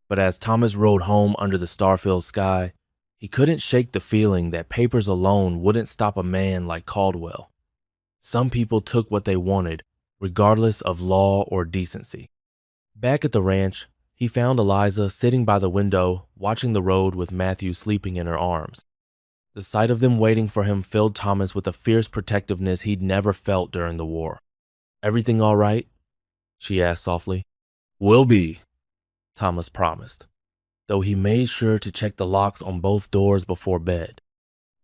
But as Thomas rode home under the star-filled sky, he couldn't shake the feeling that papers alone wouldn't stop a man like Caldwell. Some people took what they wanted, regardless of law or decency. Back at the ranch, he found Eliza sitting by the window, watching the road with Matthew sleeping in her arms. The sight of them waiting for him filled Thomas with a fierce protectiveness he'd never felt during the war. Everything all right? She asked softly. Will be, Thomas promised, though he made sure to check the locks on both doors before bed.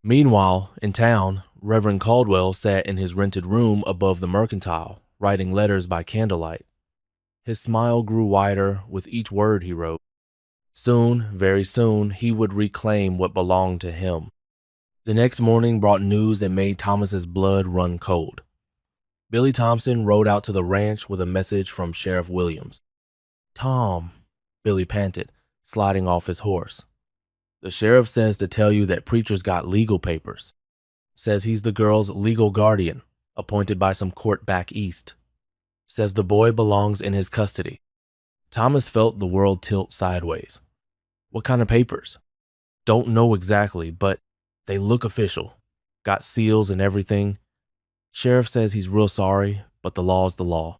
Meanwhile, in town, Reverend Caldwell sat in his rented room above the Mercantile, writing letters by candlelight. His smile grew wider with each word he wrote. Soon, very soon, he would reclaim what belonged to him. The next morning brought news that made Thomas's blood run cold. Billy Thompson rode out to the ranch with a message from Sheriff Williams. Tom, Billy panted, sliding off his horse. The sheriff says to tell you that preacher's got legal papers. Says he's the girl's legal guardian, appointed by some court back east. Says the boy belongs in his custody. Thomas felt the world tilt sideways. What kind of papers? Don't know exactly, but they look official. Got seals and everything. Sheriff says he's real sorry, but the law's the law.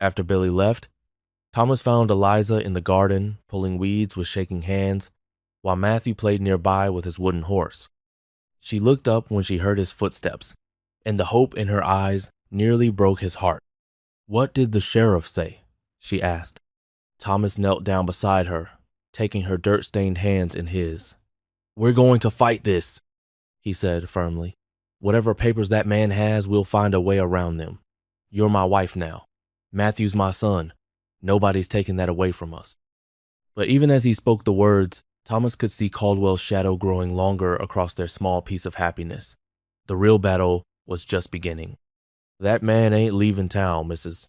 After Billy left, Thomas found Eliza in the garden, pulling weeds with shaking hands, while Matthew played nearby with his wooden horse. She looked up when she heard his footsteps, and the hope in her eyes nearly broke his heart. What did the sheriff say? She asked. Thomas knelt down beside her, taking her dirt-stained hands in his. We're going to fight this, he said firmly. Whatever papers that man has, we'll find a way around them. You're my wife now. Matthew's my son. Nobody's taking that away from us. But even as he spoke the words, Thomas could see Caldwell's shadow growing longer across their small piece of happiness. The real battle was just beginning. That man ain't leaving town, Mrs.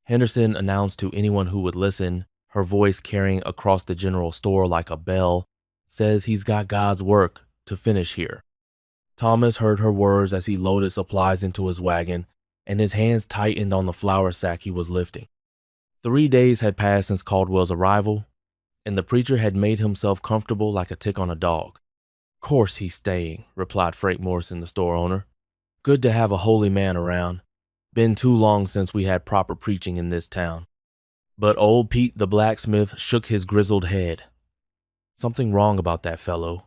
Henderson announced to anyone who would listen, her voice carrying across the general store like a bell. Says he's got God's work to finish here. Thomas heard her words as he loaded supplies into his wagon, and his hands tightened on the flour sack he was lifting. 3 days had passed since Caldwell's arrival, and the preacher had made himself comfortable like a tick on a dog. Course he's staying, replied Frank Morrison, the store owner. Good to have a holy man around. Been too long since we had proper preaching in this town. But old Pete the blacksmith shook his grizzled head. Something wrong about that fellow.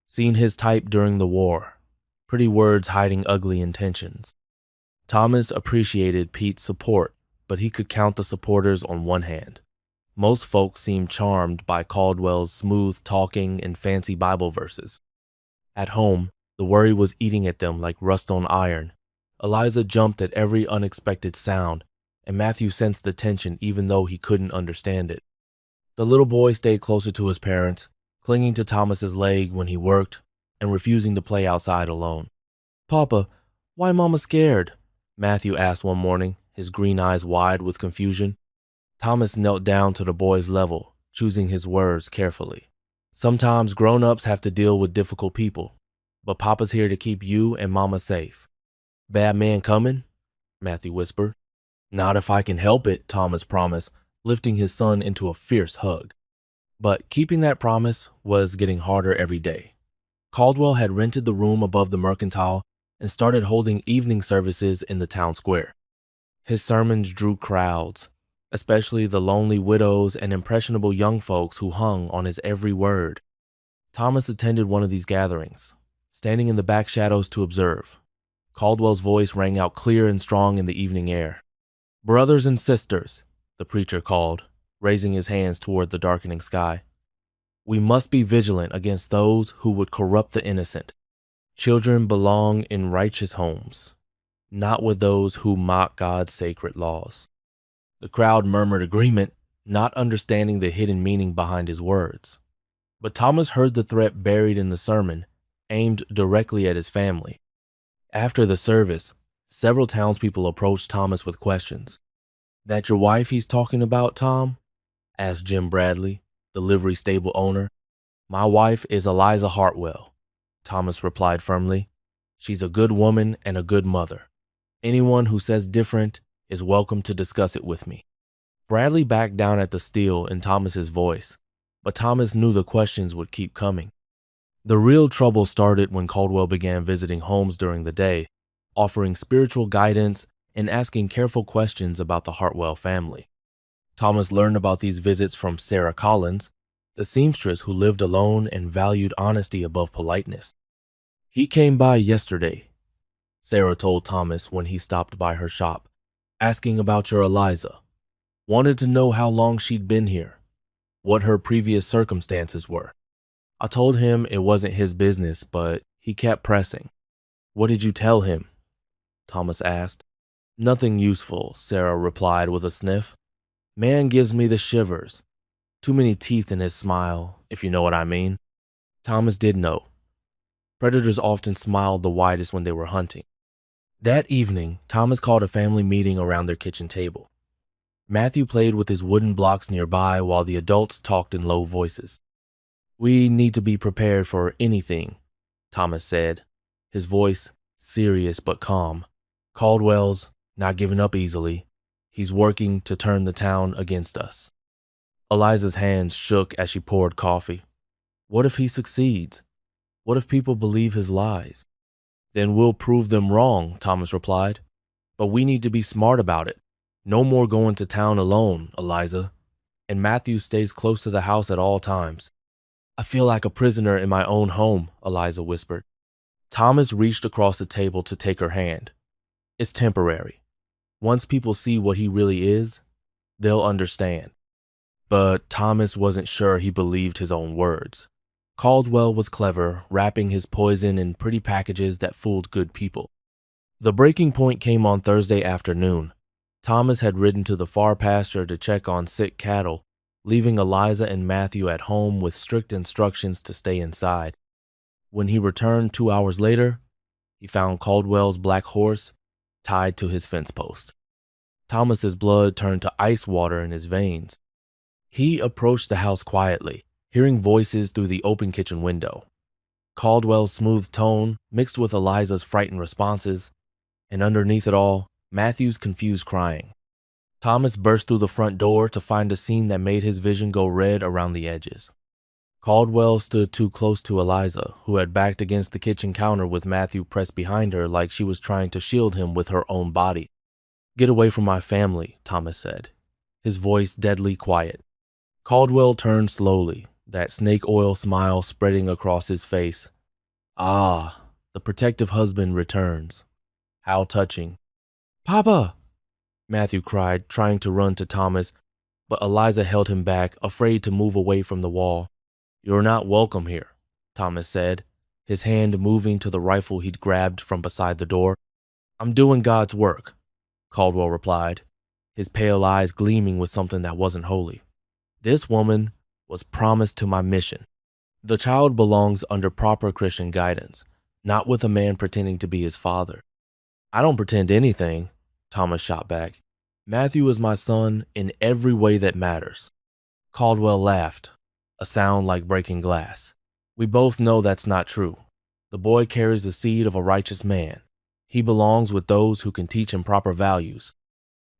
Seen his type during the war. Pretty words hiding ugly intentions. Thomas appreciated Pete's support, but he could count the supporters on one hand. Most folks seemed charmed by Caldwell's smooth talking and fancy Bible verses. At home, the worry was eating at them like rust on iron. Eliza jumped at every unexpected sound, and Matthew sensed the tension even though he couldn't understand it. The little boy stayed closer to his parents, clinging to Thomas's leg when he worked and refusing to play outside alone. Papa, Why Mama scared? Matthew asked one morning, his green eyes wide with confusion. Thomas knelt down to the boy's level, choosing his words carefully. Sometimes grown-ups have to deal with difficult people, but Papa's here to keep you and Mama safe. Bad man coming? Matthew whispered. Not if I can help it, Thomas promised, lifting his son into a fierce hug. But keeping that promise was getting harder every day. Caldwell had rented the room above the Mercantile and started holding evening services in the town square. His sermons drew crowds, especially the lonely widows and impressionable young folks who hung on his every word. Thomas attended one of these gatherings, standing in the back shadows to observe. Caldwell's voice rang out clear and strong in the evening air. Brothers and sisters, the preacher called, raising his hands toward the darkening sky. We must be vigilant against those who would corrupt the innocent. Children belong in righteous homes, not with those who mock God's sacred laws. The crowd murmured agreement, not understanding the hidden meaning behind his words. But Thomas heard the threat buried in the sermon, aimed directly at his family. After the service, several townspeople approached Thomas with questions. That your wife he's talking about, Tom? Asked Jim Bradley, the livery stable owner. My wife is Eliza Hartwell, Thomas replied firmly. She's a good woman and a good mother. Anyone who says different is welcome to discuss it with me. Bradley backed down at the steel in Thomas's voice, but Thomas knew the questions would keep coming. The real trouble started when Caldwell began visiting homes during the day, offering spiritual guidance and asking careful questions about the Hartwell family. Thomas learned about these visits from Sarah Collins, the seamstress who lived alone and valued honesty above politeness. He came by yesterday, Sarah told Thomas when he stopped by her shop, asking about your Eliza. Wanted to know how long she'd been here, what her previous circumstances were. I told him it wasn't his business, but he kept pressing. What did you tell him? Thomas asked. Nothing useful, Sarah replied with a sniff. Man gives me the shivers. Too many teeth in his smile, if you know what I mean. Thomas did know. Predators often smiled the widest when they were hunting. That evening, Thomas called a family meeting around their kitchen table. Matthew played with his wooden blocks nearby while the adults talked in low voices. We need to be prepared for anything, Thomas said, his voice serious but calm. Caldwell's not giving up easily. He's working to turn the town against us. Eliza's hands shook as she poured coffee. What if he succeeds? What if people believe his lies? Then we'll prove them wrong, Thomas replied. But we need to be smart about it. No more going to town alone, Eliza. And Matthew stays close to the house at all times. I feel like a prisoner in my own home, Eliza whispered. Thomas reached across the table to take her hand. It's temporary. Once people see what he really is, they'll understand. But Thomas wasn't sure he believed his own words. Caldwell was clever, wrapping his poison in pretty packages that fooled good people. The breaking point came on Thursday afternoon. Thomas had ridden to the far pasture to check on sick cattle, leaving Eliza and Matthew at home with strict instructions to stay inside. When he returned 2 hours later, he found Caldwell's black horse tied to his fence post. Thomas's blood turned to ice water in his veins. He approached the house quietly, hearing voices through the open kitchen window. Caldwell's smooth tone mixed with Eliza's frightened responses, and underneath it all, Matthew's confused crying. Thomas burst through the front door to find a scene that made his vision go red around the edges. Caldwell stood too close to Eliza, who had backed against the kitchen counter with Matthew pressed behind her like she was trying to shield him with her own body. Get away from my family, Thomas said, his voice deadly quiet. Caldwell turned slowly, that snake oil smile spreading across his face. Ah, the protective husband returns. How touching. Papa! Matthew cried, trying to run to Thomas, but Eliza held him back, afraid to move away from the wall. You're not welcome here, Thomas said, his hand moving to the rifle he'd grabbed from beside the door. I'm doing God's work, Caldwell replied, his pale eyes gleaming with something that wasn't holy. This woman was promised to my mission. The child belongs under proper Christian guidance, not with a man pretending to be his father. I don't pretend anything, Thomas shot back. Matthew is my son in every way that matters. Caldwell laughed, a sound like breaking glass. We both know that's not true. The boy carries the seed of a righteous man. He belongs with those who can teach him proper values.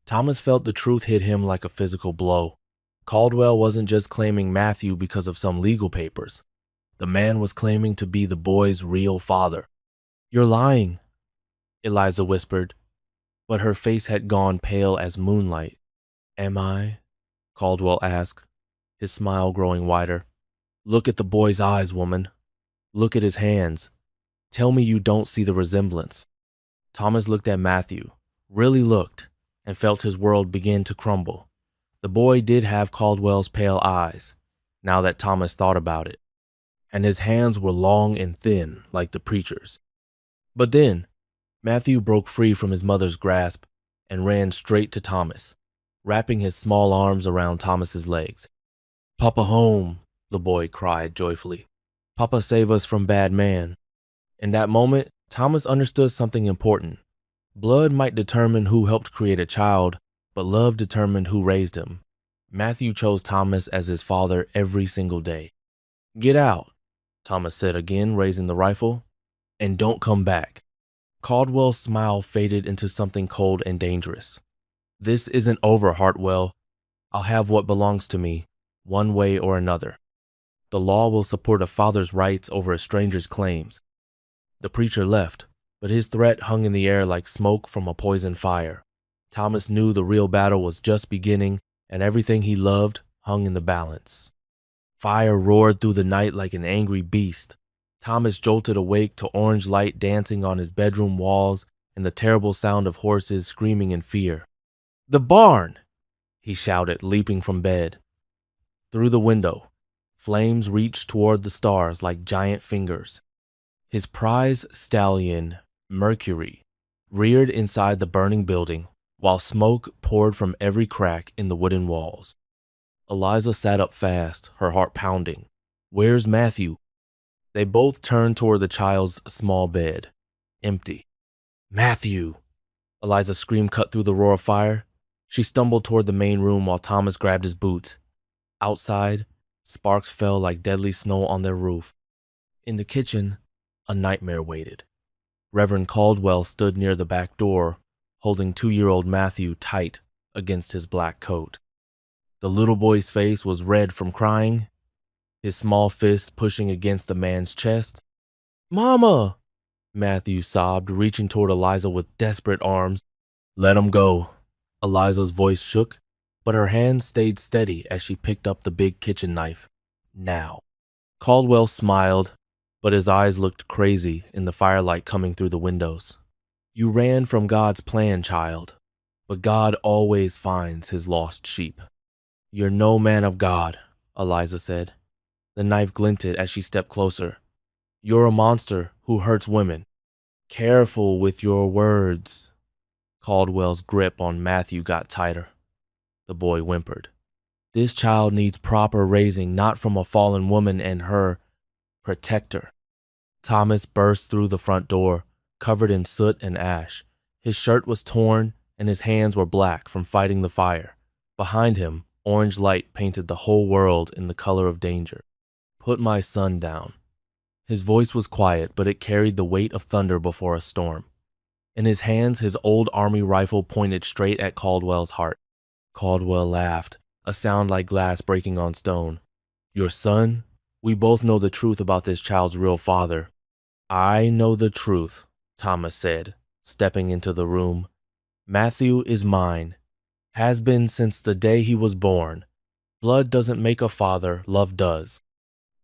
Thomas felt the truth hit him like a physical blow. Caldwell wasn't just claiming Matthew because of some legal papers. The man was claiming to be the boy's real father. You're lying, Eliza whispered, but her face had gone pale as moonlight. Am I? Caldwell asked, his smile growing wider. Look at the boy's eyes, woman. Look at his hands. Tell me you don't see the resemblance. Thomas looked at Matthew, really looked, and felt his world begin to crumble. The boy did have Caldwell's pale eyes, now that Thomas thought about it, and his hands were long and thin like the preacher's. But then, Matthew broke free from his mother's grasp and ran straight to Thomas, wrapping his small arms around Thomas's legs. Papa home, the boy cried joyfully. Papa save us from bad man. In that moment, Thomas understood something important. Blood might determine who helped create a child, but love determined who raised him. Matthew chose Thomas as his father every single day. Get out, Thomas said again, raising the rifle, and don't come back. Caldwell's smile faded into something cold and dangerous. This isn't over, Hartwell. I'll have what belongs to me, one way or another. The law will support a father's rights over a stranger's claims. The preacher left, but his threat hung in the air like smoke from a poisoned fire. Thomas knew the real battle was just beginning, and everything he loved hung in the balance. Fire roared through the night like an angry beast. Thomas jolted awake to orange light dancing on his bedroom walls and the terrible sound of horses screaming in fear. The barn! He shouted, leaping from bed. Through the window, flames reached toward the stars like giant fingers. His prize stallion, Mercury, reared inside the burning building while smoke poured from every crack in the wooden walls. Eliza sat up fast, her heart pounding. Where's Matthew? They both turned toward the child's small bed, empty. Matthew! Eliza's scream cut through the roar of fire. She stumbled toward the main room while Thomas grabbed his boots. Outside, sparks fell like deadly snow on their roof. In the kitchen, a nightmare waited. Reverend Caldwell stood near the back door, holding 2-year-old Matthew tight against his black coat. The little boy's face was red from crying, his small fist pushing against the man's chest. Mama! Matthew sobbed, reaching toward Eliza with desperate arms. Let him go. Eliza's voice shook, but her hand stayed steady as she picked up the big kitchen knife. Now. Caldwell smiled, but his eyes looked crazy in the firelight coming through the windows. You ran from God's plan, child, but God always finds his lost sheep. You're no man of God, Eliza said. The knife glinted as she stepped closer. You're a monster who hurts women. Careful with your words. Caldwell's grip on Matthew got tighter. The boy whimpered. This child needs proper raising, not from a fallen woman and her protector. Thomas burst through the front door, covered in soot and ash. His shirt was torn and his hands were black from fighting the fire. Behind him, orange light painted the whole world in the color of danger. Put my son down. His voice was quiet, but it carried the weight of thunder before a storm. In his hands, his old army rifle pointed straight at Caldwell's heart. Caldwell laughed, a sound like glass breaking on stone. Your son? We both know the truth about this child's real father. I know the truth, Thomas said, stepping into the room. Matthew is mine. Has been since the day he was born. Blood doesn't make a father, love does.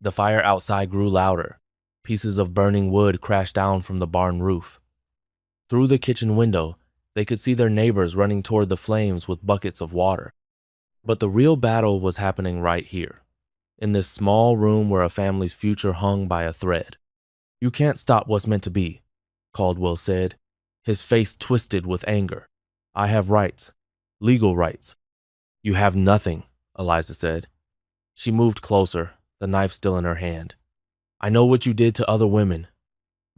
The fire outside grew louder. Pieces of burning wood crashed down from the barn roof. Through the kitchen window, they could see their neighbors running toward the flames with buckets of water. But the real battle was happening right here, in this small room where a family's future hung by a thread. You can't stop what's meant to be, Caldwell said, his face twisted with anger. I have rights, legal rights. You have nothing, Eliza said. She moved closer, the knife still in her hand. I know what you did to other women.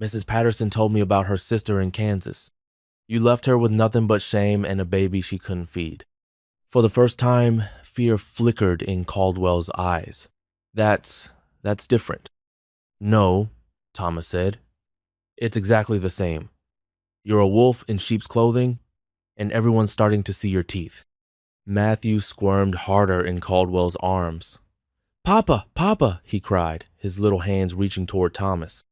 Mrs. Patterson told me about her sister in Kansas. You left her with nothing but shame and a baby she couldn't feed. For the first time, fear flickered in Caldwell's eyes. That's different. No, Thomas said. It's exactly the same. You're a wolf in sheep's clothing, and everyone's starting to see your teeth. Matthew squirmed harder in Caldwell's arms. Papa, Papa, he cried, his little hands reaching toward Thomas.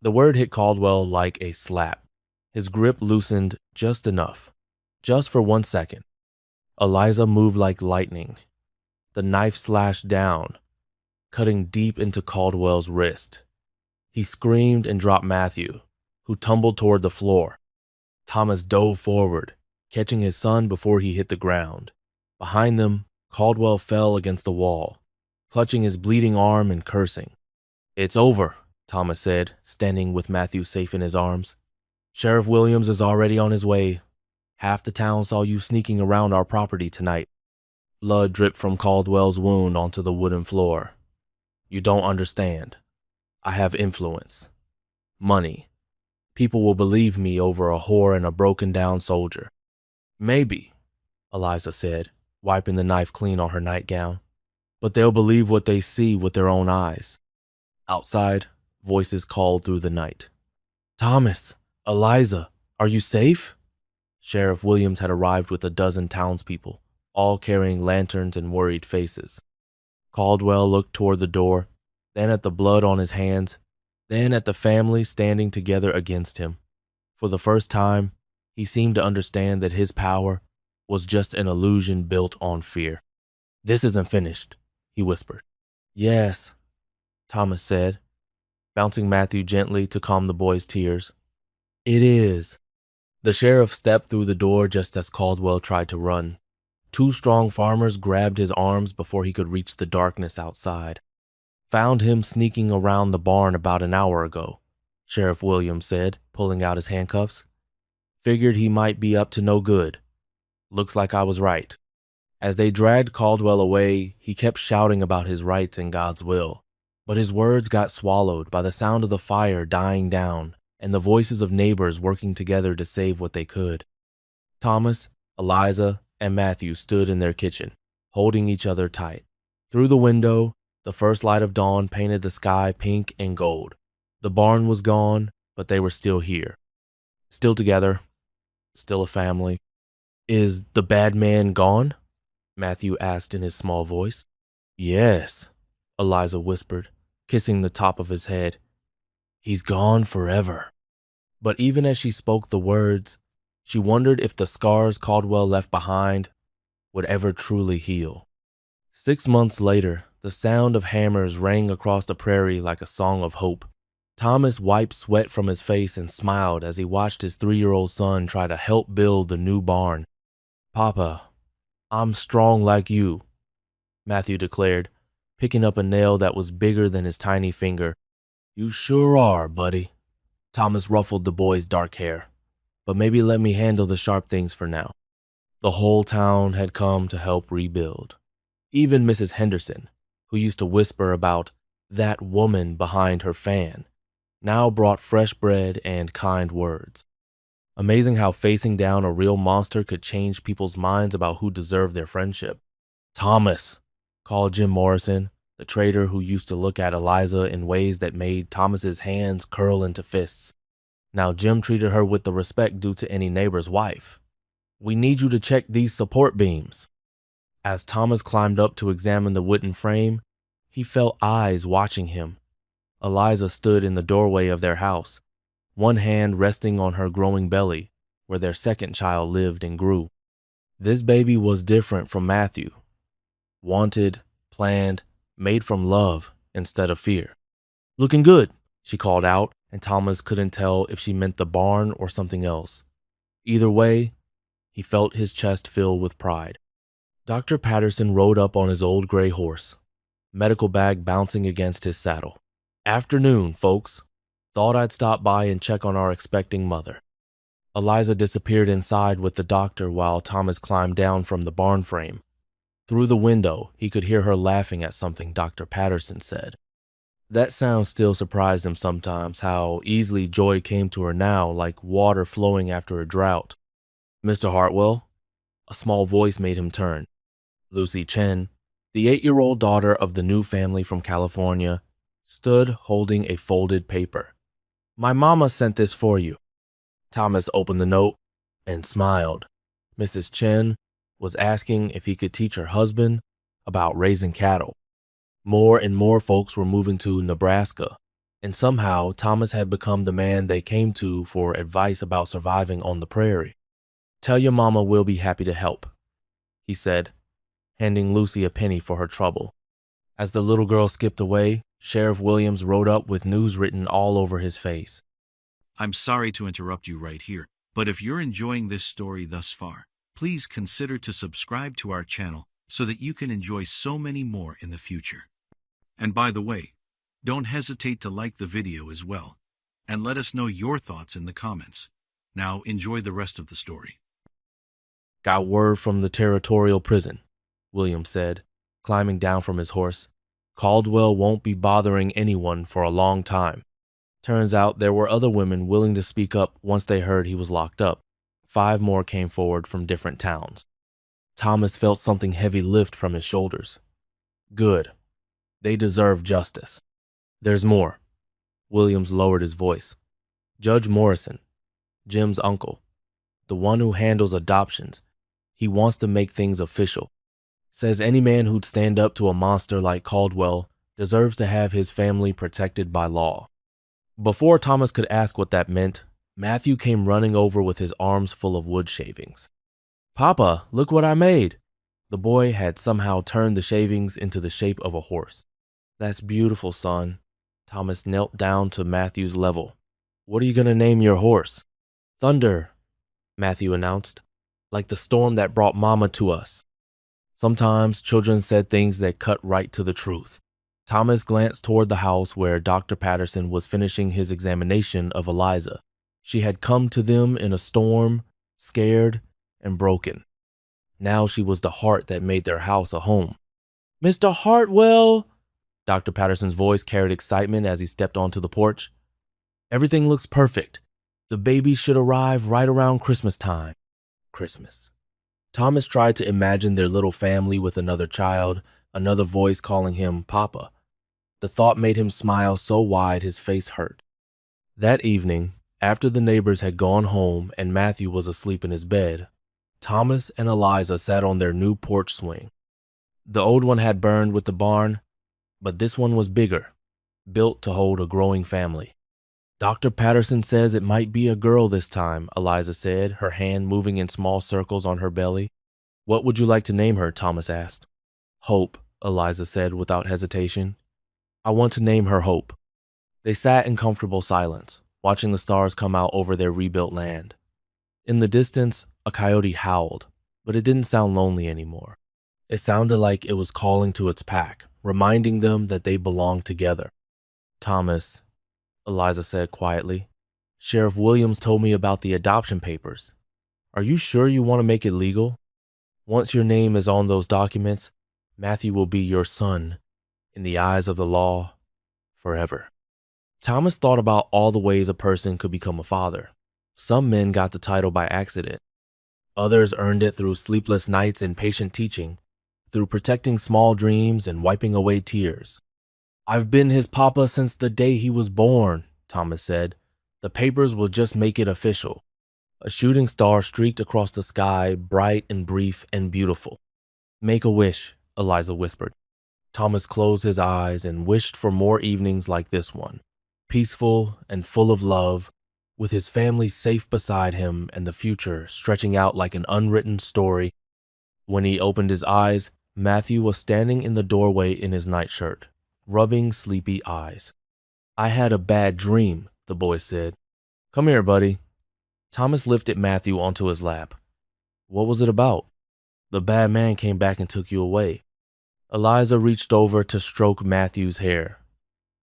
The word hit Caldwell like a slap. His grip loosened just enough, just for 1 second. Eliza moved like lightning. The knife slashed down, cutting deep into Caldwell's wrist. He screamed and dropped Matthew, who tumbled toward the floor. Thomas dove forward, catching his son before he hit the ground. Behind them, Caldwell fell against the wall, clutching his bleeding arm and cursing. It's over, Thomas said, standing with Matthew safe in his arms. Sheriff Williams is already on his way. Half the town saw you sneaking around our property tonight. Blood dripped from Caldwell's wound onto the wooden floor. You don't understand. I have influence. Money. People will believe me over a whore and a broken-down soldier. Maybe, Eliza said, wiping the knife clean on her nightgown. But they'll believe what they see with their own eyes. Outside, voices called through the night. Thomas, Eliza, are you safe? Sheriff Williams had arrived with a dozen townspeople, all carrying lanterns and worried faces. Caldwell looked toward the door, then at the blood on his hands, then at the family standing together against him. For the first time, he seemed to understand that his power was just an illusion built on fear. This isn't finished, he whispered. Yes, Thomas said, bouncing Matthew gently to calm the boy's tears. It is. The sheriff stepped through the door just as Caldwell tried to run. 2 strong farmers grabbed his arms before he could reach the darkness outside. Found him sneaking around the barn about an hour ago, Sheriff Williams said, pulling out his handcuffs. Figured he might be up to no good. Looks like I was right. As they dragged Caldwell away, he kept shouting about his rights and God's will. But his words got swallowed by the sound of the fire dying down and the voices of neighbors working together to save what they could. Thomas, Eliza, and Matthew stood in their kitchen, holding each other tight. Through the window, the first light of dawn painted the sky pink and gold. The barn was gone, but they were still here. Still together, still a family. Is the bad man gone? Matthew asked in his small voice. Yes, Eliza whispered, kissing the top of his head. He's gone forever. But even as she spoke the words, she wondered if the scars Caldwell left behind would ever truly heal. 6 months later, the sound of hammers rang across the prairie like a song of hope. Thomas wiped sweat from his face and smiled as he watched his 3-year-old son try to help build the new barn. Papa, I'm strong like you, Matthew declared, picking up a nail that was bigger than his tiny finger. You sure are, buddy. Thomas ruffled the boy's dark hair. But maybe let me handle the sharp things for now. The whole town had come to help rebuild. Even Mrs. Henderson, who used to whisper about that woman behind her fan, now brought fresh bread and kind words. Amazing how facing down a real monster could change people's minds about who deserved their friendship. Thomas, called Jim Morrison, the trader who used to look at Eliza in ways that made Thomas's hands curl into fists. Now Jim treated her with the respect due to any neighbor's wife. We need you to check these support beams. As Thomas climbed up to examine the wooden frame, he felt eyes watching him. Eliza stood in the doorway of their house, one hand resting on her growing belly, where their second child lived and grew. This baby was different from Matthew. Wanted, planned, made from love instead of fear. Looking good, she called out, and Thomas couldn't tell if she meant the barn or something else. Either way, he felt his chest fill with pride. Dr. Patterson rode up on his old gray horse, medical bag bouncing against his saddle. Afternoon, folks. Thought I'd stop by and check on our expecting mother. Eliza disappeared inside with the doctor while Thomas climbed down from the barn frame. Through the window, he could hear her laughing at something Dr. Patterson said. That sound still surprised him sometimes, how easily joy came to her now, like water flowing after a drought. Mr. Hartwell? A small voice made him turn. Lucy Chen, the 8-year-old daughter of the new family from California, stood holding a folded paper. My mama sent this for you. Thomas opened the note and smiled. Mrs. Chen was asking if he could teach her husband about raising cattle. More and more folks were moving to Nebraska, and somehow Thomas had become the man they came to for advice about surviving on the prairie. Tell your mama we'll be happy to help, he said, handing Lucy a penny for her trouble. As the little girl skipped away, Sheriff Williams rode up with news written all over his face. I'm sorry to interrupt you right here, but if you're enjoying this story thus far, please consider to subscribe to our channel so that you can enjoy so many more in the future. And by the way, don't hesitate to like the video as well, and let us know your thoughts in the comments. Now enjoy the rest of the story. Got word from the territorial prison, Williams said, climbing down from his horse. Caldwell won't be bothering anyone for a long time. Turns out there were other women willing to speak up once they heard he was locked up. 5 more came forward from different towns. Thomas felt something heavy lift from his shoulders. Good. They deserve justice. There's more. Williams lowered his voice. Judge Morrison, Jim's uncle, the one who handles adoptions, he wants to make things official. Says any man who'd stand up to a monster like Caldwell deserves to have his family protected by law. Before Thomas could ask what that meant, Matthew came running over with his arms full of wood shavings. Papa, look what I made. The boy had somehow turned the shavings into the shape of a horse. That's beautiful, son. Thomas knelt down to Matthew's level. What are you going to name your horse? Thunder, Matthew announced, like the storm that brought Mama to us. Sometimes children said things that cut right to the truth. Thomas glanced toward the house where Dr. Patterson was finishing his examination of Eliza. She had come to them in a storm, scared and broken. Now she was the heart that made their house a home. Mr. Hartwell! Dr. Patterson's voice carried excitement as he stepped onto the porch. Everything looks perfect. The baby should arrive right around Christmas time. Christmas. Thomas tried to imagine their little family with another child, another voice calling him Papa. The thought made him smile so wide his face hurt. That evening, after the neighbors had gone home and Matthew was asleep in his bed, Thomas and Eliza sat on their new porch swing. The old one had burned with the barn, but this one was bigger, built to hold a growing family. Dr. Patterson says it might be a girl this time, Eliza said, her hand moving in small circles on her belly. What would you like to name her? Thomas asked. Hope, Eliza said without hesitation. I want to name her Hope. They sat in comfortable silence, watching the stars come out over their rebuilt land. In the distance, a coyote howled, but it didn't sound lonely anymore. It sounded like it was calling to its pack, reminding them that they belonged together. Thomas, Eliza said quietly, Sheriff Williams told me about the adoption papers. Are you sure you want to make it legal? Once your name is on those documents, Matthew will be your son, in the eyes of the law, forever. Thomas thought about all the ways a person could become a father. Some men got the title by accident. Others earned it through sleepless nights and patient teaching, through protecting small dreams and wiping away tears. I've been his papa since the day he was born, Thomas said. The papers will just make it official. A shooting star streaked across the sky, bright and brief and beautiful. Make a wish, Eliza whispered. Thomas closed his eyes and wished for more evenings like this one, peaceful and full of love, with his family safe beside him and the future stretching out like an unwritten story. When he opened his eyes, Matthew was standing in the doorway in his nightshirt, rubbing sleepy eyes. I had a bad dream, the boy said. Come here, buddy. Thomas lifted Matthew onto his lap. What was it about? The bad man came back and took you away. Eliza reached over to stroke Matthew's hair.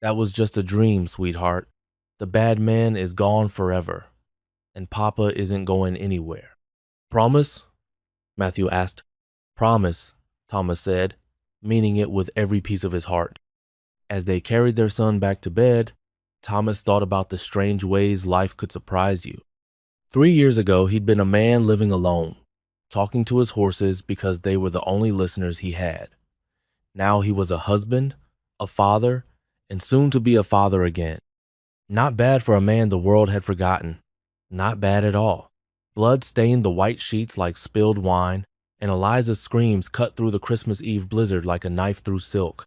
That was just a dream, sweetheart. The bad man is gone forever, and Papa isn't going anywhere. Promise? Matthew asked. Promise, Thomas said, meaning it with every piece of his heart. As they carried their son back to bed, Thomas thought about the strange ways life could surprise you. 3 years ago, he'd been a man living alone, talking to his horses because they were the only listeners he had. Now he was a husband, a father, and soon to be a father again. Not bad for a man the world had forgotten. Not bad at all. Blood stained the white sheets like spilled wine, and Eliza's screams cut through the Christmas Eve blizzard like a knife through silk.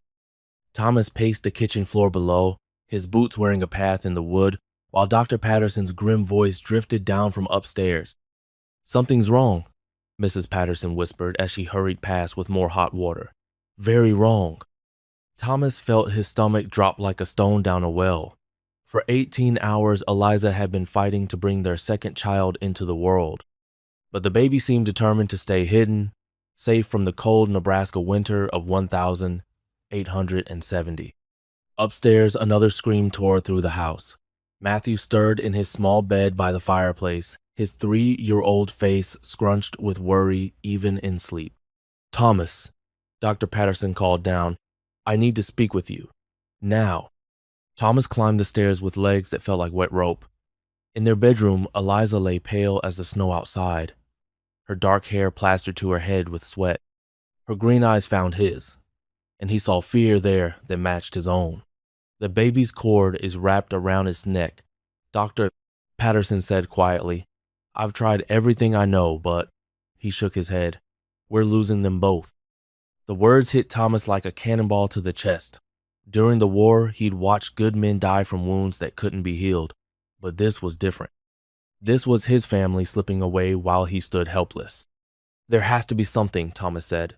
Thomas paced the kitchen floor below, his boots wearing a path in the wood, while Dr. Patterson's grim voice drifted down from upstairs. "Something's wrong," Mrs. Patterson whispered as she hurried past with more hot water. "Very wrong." Thomas felt his stomach drop like a stone down a well. For 18 hours, Eliza had been fighting to bring their second child into the world. But the baby seemed determined to stay hidden, safe from the cold Nebraska winter of 1870. Upstairs, another scream tore through the house. Matthew stirred in his small bed by the fireplace, his 3-year-old face scrunched with worry even in sleep. "Thomas," Dr. Patterson called down, "I need to speak with you. Now." Thomas climbed the stairs with legs that felt like wet rope. In their bedroom, Eliza lay pale as the snow outside, her dark hair plastered to her head with sweat. Her green eyes found his, and he saw fear there that matched his own. "The baby's cord is wrapped around its neck," Dr. Patterson said quietly. "I've tried everything I know, but," he shook his head, "we're losing them both." The words hit Thomas like a cannonball to the chest. During the war, he'd watched good men die from wounds that couldn't be healed, but this was different. This was his family slipping away while he stood helpless. "There has to be something," Thomas said.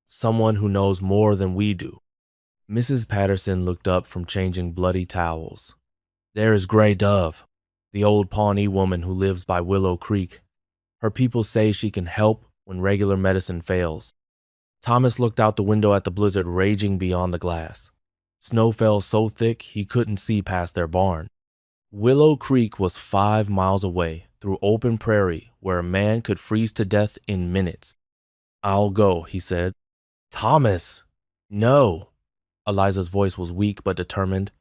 "Someone who knows more than we do." Mrs. Patterson looked up from changing bloody towels. "There is Gray Dove, the old Pawnee woman who lives by Willow Creek. Her people say she can help when regular medicine fails." Thomas looked out the window at the blizzard raging beyond the glass. Snow fell so thick he couldn't see past their barn. Willow Creek was 5 miles away through open prairie where a man could freeze to death in minutes. "I'll go," he said. "Thomas!" "No." Eliza's voice was weak but determined.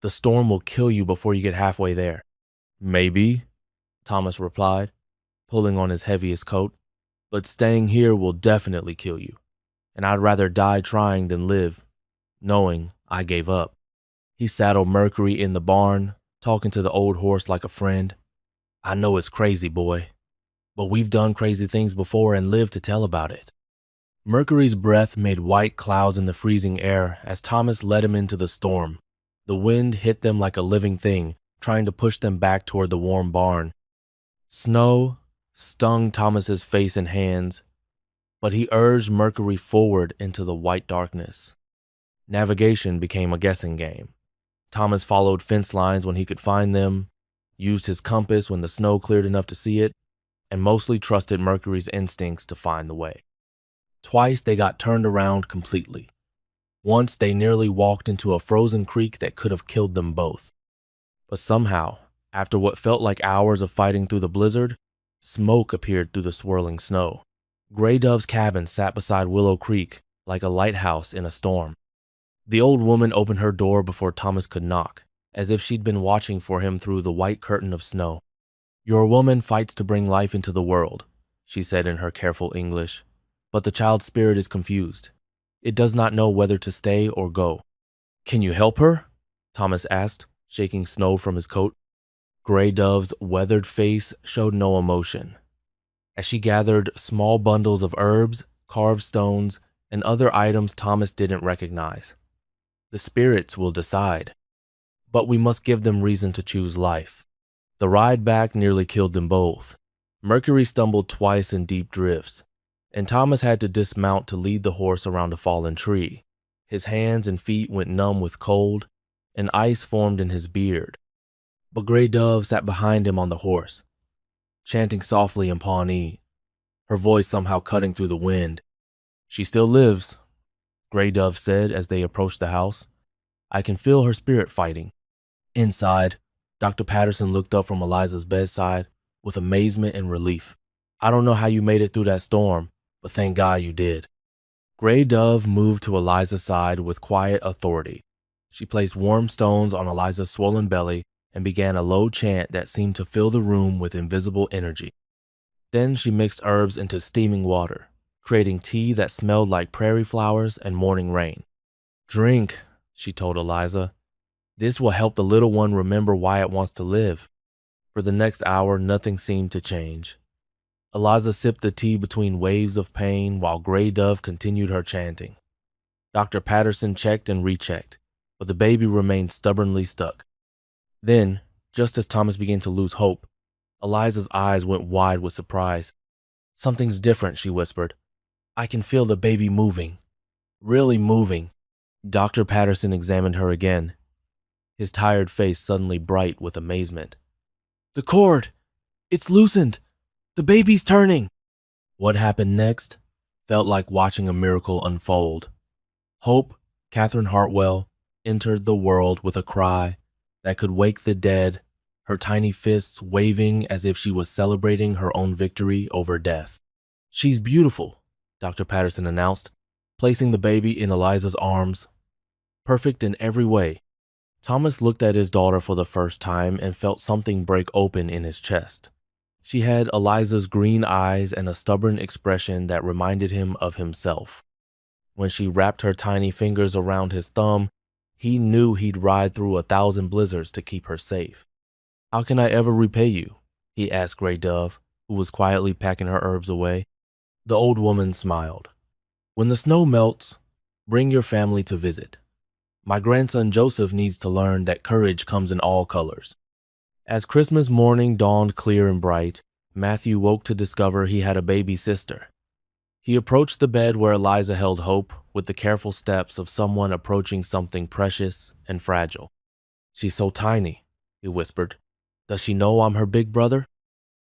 "The storm will kill you before you get halfway there." "Maybe," Thomas replied, pulling on his heaviest coat. "But staying here will definitely kill you. And I'd rather die trying than live, knowing I gave up." He saddled Mercury in the barn, talking to the old horse like a friend. "I know it's crazy, boy, but we've done crazy things before and lived to tell about it." Mercury's breath made white clouds in the freezing air as Thomas led him into the storm. The wind hit them like a living thing, trying to push them back toward the warm barn. Snow stung Thomas's face and hands, but he urged Mercury forward into the white darkness. Navigation became a guessing game. Thomas followed fence lines when he could find them, used his compass when the snow cleared enough to see it, and mostly trusted Mercury's instincts to find the way. Twice they got turned around completely. Once they nearly walked into a frozen creek that could have killed them both. But somehow, after what felt like hours of fighting through the blizzard, smoke appeared through the swirling snow. Gray Dove's cabin sat beside Willow Creek like a lighthouse in a storm. The old woman opened her door before Thomas could knock, as if she'd been watching for him through the white curtain of snow. "Your woman fights to bring life into the world," she said in her careful English, "but the child's spirit is confused. It does not know whether to stay or go." "Can you help her?" Thomas asked, shaking snow from his coat. Gray Dove's weathered face showed no emotion. As she gathered small bundles of herbs, carved stones, and other items Thomas didn't recognize. "The spirits will decide. But we must give them reason to choose life." The ride back nearly killed them both. Mercury stumbled twice in deep drifts, and Thomas had to dismount to lead the horse around a fallen tree. His hands and feet went numb with cold, and ice formed in his beard. But Gray Dove sat behind him on the horse, chanting softly in Pawnee, her voice somehow cutting through the wind. "She still lives," Gray Dove said as they approached the house. "I can feel her spirit fighting." Inside, Dr. Patterson looked up from Eliza's bedside with amazement and relief. "I don't know how you made it through that storm, but thank God you did." Gray Dove moved to Eliza's side with quiet authority. She placed warm stones on Eliza's swollen belly and began a low chant that seemed to fill the room with invisible energy. Then she mixed herbs into steaming water, creating tea that smelled like prairie flowers and morning rain. "Drink," she told Eliza. "This will help the little one remember why it wants to live." For the next hour, nothing seemed to change. Eliza sipped the tea between waves of pain while Gray Dove continued her chanting. Dr. Patterson checked and rechecked, but the baby remained stubbornly stuck. Then, just as Thomas began to lose hope, Eliza's eyes went wide with surprise. "Something's different," she whispered. "I can feel the baby moving. Really moving." Dr. Patterson examined her again, his tired face suddenly bright with amazement. "The cord! It's loosened! The baby's turning!" What happened next felt like watching a miracle unfold. Hope, Catherine Hartwell, entered the world with a cry that could wake the dead, her tiny fists waving as if she was celebrating her own victory over death. "She's beautiful," Dr. Patterson announced, placing the baby in Eliza's arms. "Perfect in every way." Thomas looked at his daughter for the first time and felt something break open in his chest. She had Eliza's green eyes and a stubborn expression that reminded him of himself. When she wrapped her tiny fingers around his thumb, he knew he'd ride through 1,000 blizzards to keep her safe. "How can I ever repay you?" he asked Gray Dove, who was quietly packing her herbs away. The old woman smiled. "When the snow melts, bring your family to visit. My grandson Joseph needs to learn that courage comes in all colors." As Christmas morning dawned clear and bright, Matthew woke to discover he had a baby sister. He approached the bed where Eliza held Hope with the careful steps of someone approaching something precious and fragile. "She's so tiny," he whispered. "Does she know I'm her big brother?"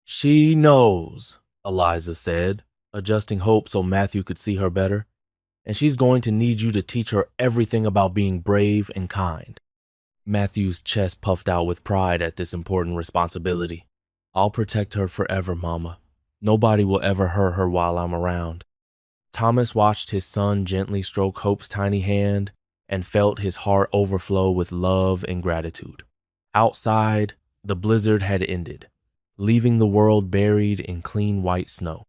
"She knows," Eliza said, adjusting Hope so Matthew could see her better. "And she's going to need you to teach her everything about being brave and kind." Matthew's chest puffed out with pride at this important responsibility. "I'll protect her forever, Mama. Nobody will ever hurt her while I'm around." Thomas watched his son gently stroke Hope's tiny hand and felt his heart overflow with love and gratitude. Outside, the blizzard had ended, leaving the world buried in clean white snow.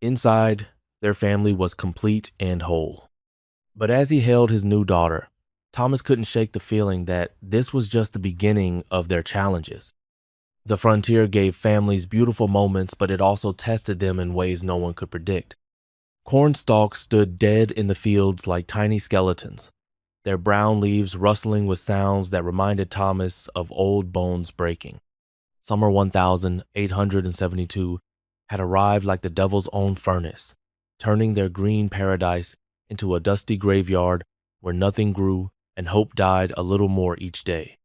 Inside, their family was complete and whole. But as he held his new daughter, Thomas couldn't shake the feeling that this was just the beginning of their challenges. The frontier gave families beautiful moments, but it also tested them in ways no one could predict. Corn stalks stood dead in the fields like tiny skeletons, their brown leaves rustling with sounds that reminded Thomas of old bones breaking. Summer 1872 had arrived like the devil's own furnace, turning their green paradise into a dusty graveyard where nothing grew and hope died a little more each day.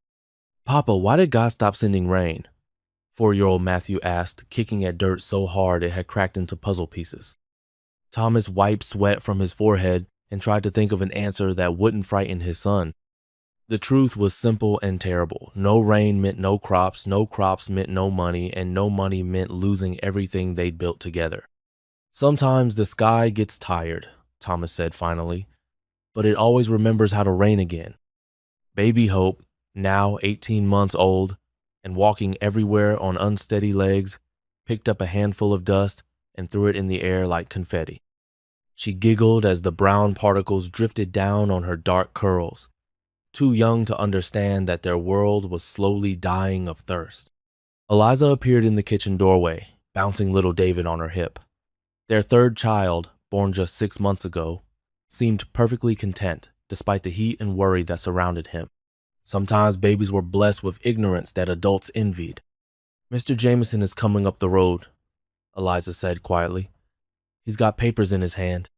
"Papa, why did God stop sending rain?" 4-year-old Matthew asked, kicking at dirt so hard it had cracked into puzzle pieces. Thomas wiped sweat from his forehead and tried to think of an answer that wouldn't frighten his son. The truth was simple and terrible. No rain meant no crops meant no money, and no money meant losing everything they'd built together. "Sometimes the sky gets tired," Thomas said finally, "but it always remembers how to rain again." Baby Hope, now 18 months old and walking everywhere on unsteady legs, picked up a handful of dust and threw it in the air like confetti. She giggled as the brown particles drifted down on her dark curls, too young to understand that their world was slowly dying of thirst. Eliza appeared in the kitchen doorway, bouncing little David on her hip. Their third child, born just 6 months ago, seemed perfectly content despite the heat and worry that surrounded him. Sometimes babies were blessed with ignorance that adults envied. "Mr. Jameson is coming up the road," Eliza said quietly. "He's got papers in his hand."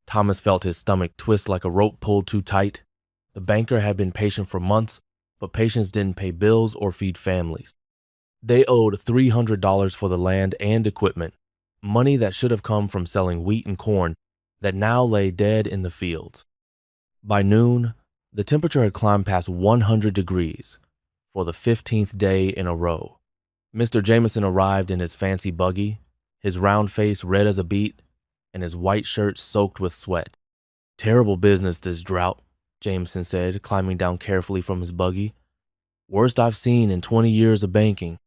Thomas felt his stomach twist like a rope pulled too tight. The banker had been patient for months, but patience didn't pay bills or feed families. They owed $300 for the land and equipment, money that should have come from selling wheat and corn that now lay dead in the fields. By noon, the temperature had climbed past 100 degrees for the 15th day in a row. Mr. Jameson arrived in his fancy buggy, his round face red as a beet, and his white shirt soaked with sweat. "Terrible business, this drought," Jameson said, climbing down carefully from his buggy. Worst I've seen in 20 years of banking.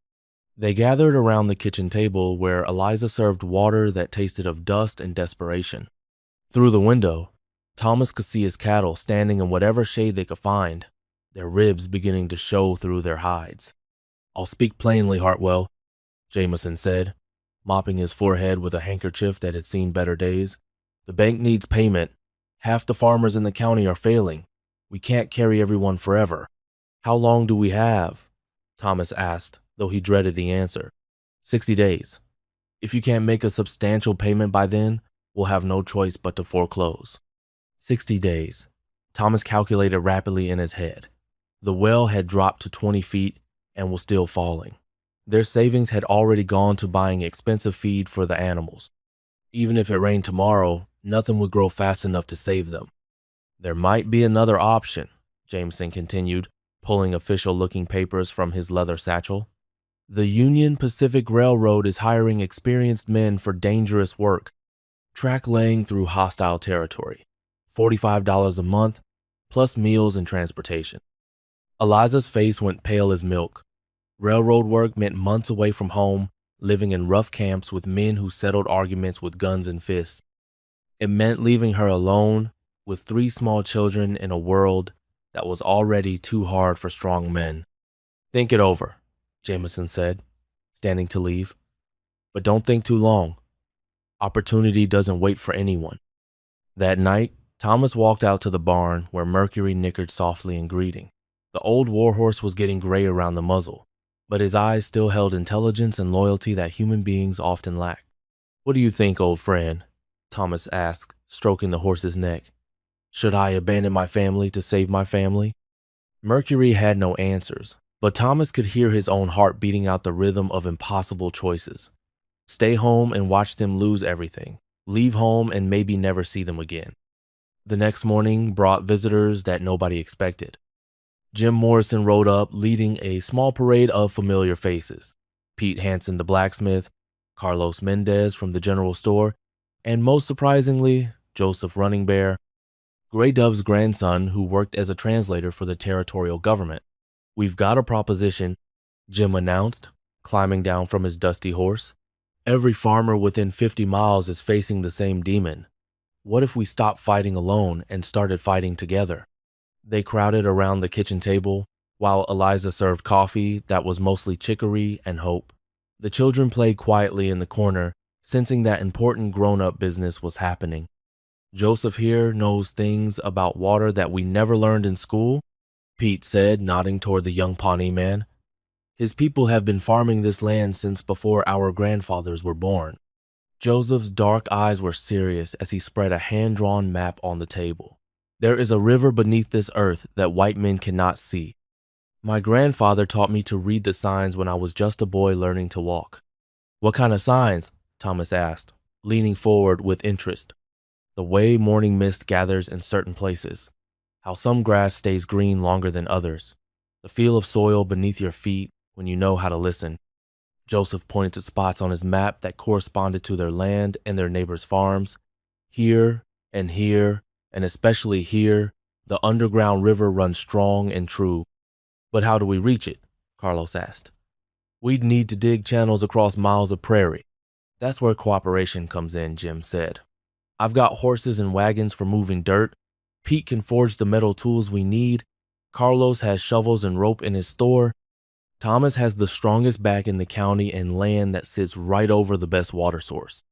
They gathered around the kitchen table where Eliza served water that tasted of dust and desperation. Through the window, Thomas could see his cattle standing in whatever shade they could find, their ribs beginning to show through their hides. I'll speak plainly, Hartwell, Jameson said, mopping his forehead with a handkerchief that had seen better days. The bank needs payment. Half the farmers in the county are failing. We can't carry everyone forever. How long do we have? Thomas asked, though he dreaded the answer. 60 days. If you can't make a substantial payment by then, we'll have no choice but to foreclose. 60 days. Thomas calculated rapidly in his head. The well had dropped to 20 feet and was still falling. Their savings had already gone to buying expensive feed for the animals. Even if it rained tomorrow, nothing would grow fast enough to save them. There might be another option, Jameson continued, pulling official-looking papers from his leather satchel. The Union Pacific Railroad is hiring experienced men for dangerous work, track laying through hostile territory. $45 a month, plus meals and transportation. Eliza's face went pale as milk. Railroad work meant months away from home, living in rough camps with men who settled arguments with guns and fists. It meant leaving her alone with 3 small children in a world that was already too hard for strong men. Think it over, Jameson said, standing to leave. But don't think too long. Opportunity doesn't wait for anyone. That night, Thomas walked out to the barn where Mercury nickered softly in greeting. The old warhorse was getting gray around the muzzle, but his eyes still held intelligence and loyalty that human beings often lack. What do you think, old friend? Thomas asked, stroking the horse's neck. Should I abandon my family to save my family? Mercury had no answers, but Thomas could hear his own heart beating out the rhythm of impossible choices. Stay home and watch them lose everything. Leave home and maybe never see them again. The next morning brought visitors that nobody expected. Jim Morrison rode up, leading a small parade of familiar faces. Pete Hansen, the blacksmith, Carlos Mendez from the general store, and most surprisingly, Joseph Running Bear, Gray Dove's grandson who worked as a translator for the territorial government. We've got a proposition, Jim announced, climbing down from his dusty horse. Every farmer within 50 miles is facing the same demon. What if we stopped fighting alone and started fighting together? They crowded around the kitchen table while Eliza served coffee that was mostly chicory and hope. The children played quietly in the corner, sensing that important grown-up business was happening. Joseph here knows things about water that we never learned in school, Pete said, nodding toward the young Pawnee man. His people have been farming this land since before our grandfathers were born. Joseph's dark eyes were serious as he spread a hand-drawn map on the table. There is a river beneath this earth that white men cannot see. My grandfather taught me to read the signs when I was just a boy learning to walk. What kind of signs? Thomas asked, leaning forward with interest. The way morning mist gathers in certain places, how some grass stays green longer than others, the feel of soil beneath your feet when you know how to listen. Joseph pointed to spots on his map that corresponded to their land and their neighbors' farms. Here, and especially here, the underground river runs strong and true. But how do we reach it? Carlos asked. We'd need to dig channels across miles of prairie. That's where cooperation comes in, Jim said. I've got horses and wagons for moving dirt. Pete can forge the metal tools we need. Carlos has shovels and rope in his store. Thomas has the strongest back in the county and land that sits right over the best water source.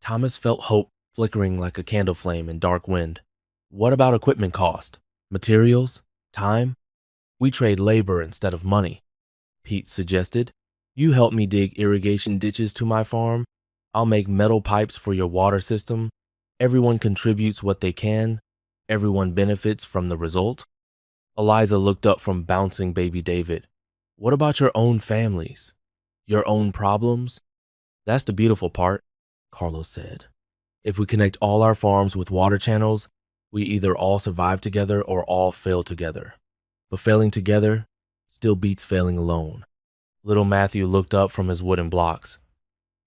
Thomas felt hope flickering like a candle flame in dark wind. What about equipment cost? Materials? Time? We trade labor instead of money, Pete suggested. You help me dig irrigation ditches to my farm. I'll make metal pipes for your water system. Everyone contributes what they can. Everyone benefits from the result. Eliza looked up from bouncing baby David. What about your own families? Your own problems? That's the beautiful part, Carlos said. If we connect all our farms with water channels, we either all survive together or all fail together. But failing together still beats failing alone. Little Matthew looked up from his wooden blocks.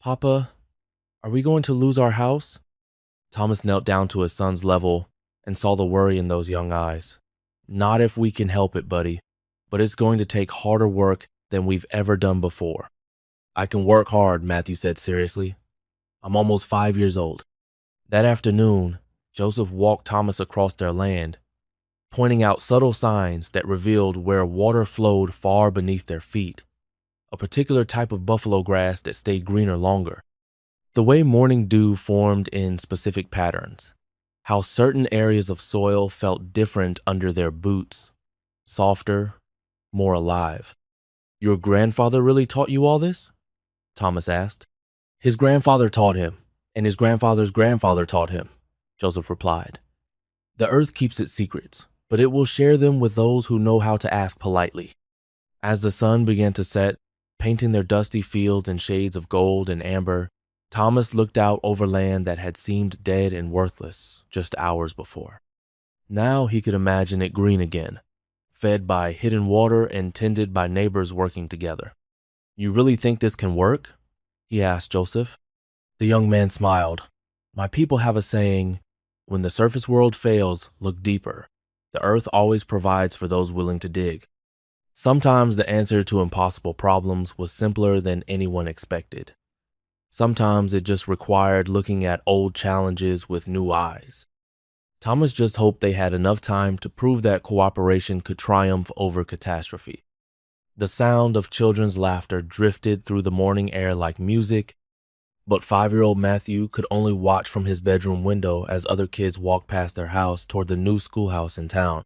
Papa, are we going to lose our house? Thomas knelt down to his son's level and saw the worry in those young eyes. Not if we can help it, buddy, but it's going to take harder work than we've ever done before. I can work hard, Matthew said seriously. I'm almost 5 years old. That afternoon, Joseph walked Thomas across their land, pointing out subtle signs that revealed where water flowed far beneath their feet, a particular type of buffalo grass that stayed greener longer, the way morning dew formed in specific patterns, how certain areas of soil felt different under their boots, softer, more alive. Your grandfather really taught you all this? Thomas asked. His grandfather taught him, and his grandfather's grandfather taught him, Joseph replied. The earth keeps its secrets, but it will share them with those who know how to ask politely. As the sun began to set, painting their dusty fields in shades of gold and amber, Thomas looked out over land that had seemed dead and worthless just hours before. Now he could imagine it green again, fed by hidden water and tended by neighbors working together. You really think this can work? He asked Joseph. The young man smiled. My people have a saying, when the surface world fails, look deeper. The earth always provides for those willing to dig. Sometimes the answer to impossible problems was simpler than anyone expected. Sometimes it just required looking at old challenges with new eyes. Thomas just hoped they had enough time to prove that cooperation could triumph over catastrophe. The sound of children's laughter drifted through the morning air like music, but 5-year-old Matthew could only watch from his bedroom window as other kids walked past their house toward the new schoolhouse in town.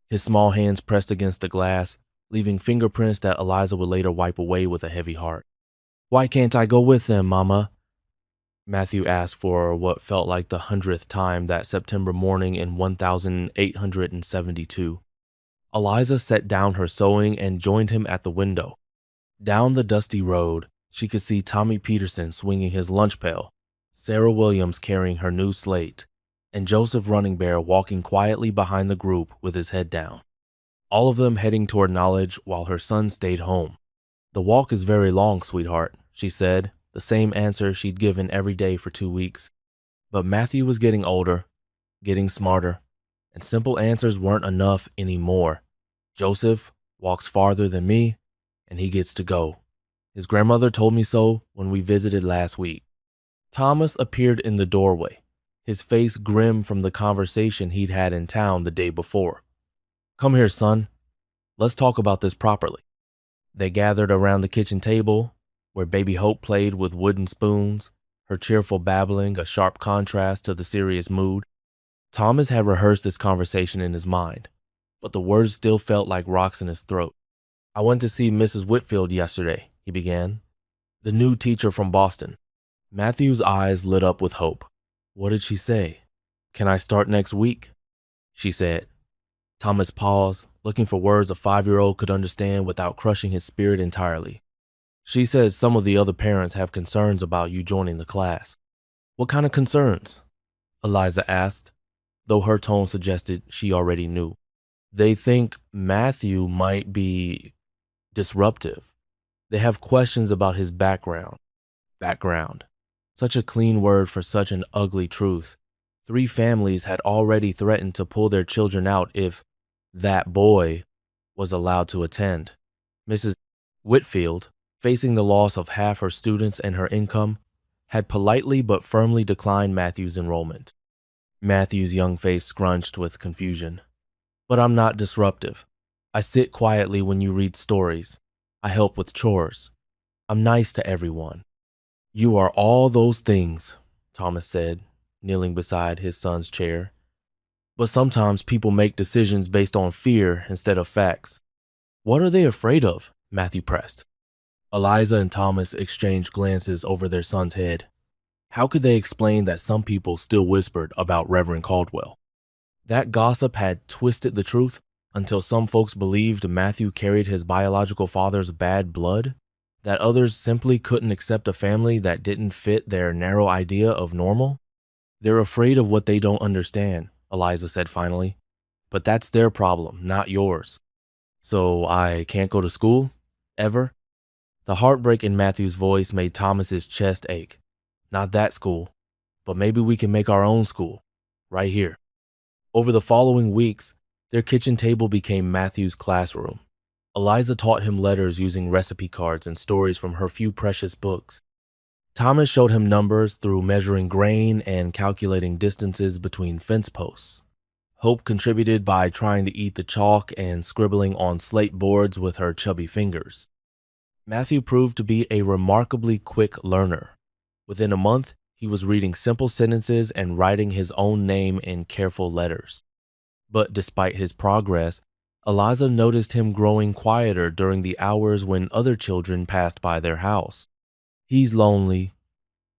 His small hands pressed against the glass, leaving fingerprints that Eliza would later wipe away with a heavy heart. Why can't I go with them, Mama? Matthew asked for what felt like the 100th time that September morning in 1872. Eliza set down her sewing and joined him at the window. Down the dusty road, she could see Tommy Peterson swinging his lunch pail, Sarah Williams carrying her new slate, and Joseph Running Bear walking quietly behind the group with his head down. All of them heading toward knowledge while her son stayed home. The walk is very long, sweetheart, she said, the same answer she'd given every day for 2 weeks. But Matthew was getting older, getting smarter, and simple answers weren't enough anymore. Joseph walks farther than me, and he gets to go. His grandmother told me so when we visited last week. Thomas appeared in the doorway, his face grim from the conversation he'd had in town the day before. Come here, son. Let's talk about this properly. They gathered around the kitchen table, where baby Hope played with wooden spoons, her cheerful babbling a sharp contrast to the serious mood. Thomas had rehearsed this conversation in his mind, but the words still felt like rocks in his throat. I went to see Mrs. Whitfield yesterday, he began. The new teacher from Boston. Matthew's eyes lit up with hope. What did she say? Can I start next week? She said. Thomas paused, looking for words a 5-year-old could understand without crushing his spirit entirely. She said some of the other parents have concerns about you joining the class. What kind of concerns? Eliza asked, though her tone suggested she already knew. They think Matthew might be disruptive. They have questions about his background. Background. Such a clean word for such an ugly truth. 3 families had already threatened to pull their children out if that boy was allowed to attend. Mrs. Whitfield, facing the loss of half her students and her income, had politely but firmly declined Matthew's enrollment. Matthew's young face scrunched with confusion. But I'm not disruptive. I sit quietly when you read stories. I help with chores. I'm nice to everyone. You are all those things, Thomas said, kneeling beside his son's chair. But sometimes people make decisions based on fear instead of facts. What are they afraid of? Matthew pressed. Eliza and Thomas exchanged glances over their son's head. How could they explain that some people still whispered about Reverend Caldwell? That gossip had twisted the truth until some folks believed Matthew carried his biological father's bad blood, that others simply couldn't accept a family that didn't fit their narrow idea of normal. They're afraid of what they don't understand, Eliza said finally. But that's their problem, not yours. So I can't go to school? Ever? The heartbreak in Matthew's voice made Thomas's chest ache. Not that school, but maybe we can make our own school, right here. Over the following weeks, Their kitchen table became Matthew's classroom. Eliza taught him letters using recipe cards and stories from her few precious books. Thomas showed him numbers through measuring grain and calculating distances between fence posts. Hope contributed by trying to eat the chalk and scribbling on slate boards with her chubby fingers. Matthew proved to be a remarkably quick learner. Within a month, he was reading simple sentences and writing his own name in careful letters. But despite his progress, Eliza noticed him growing quieter during the hours when other children passed by their house. "He's lonely,"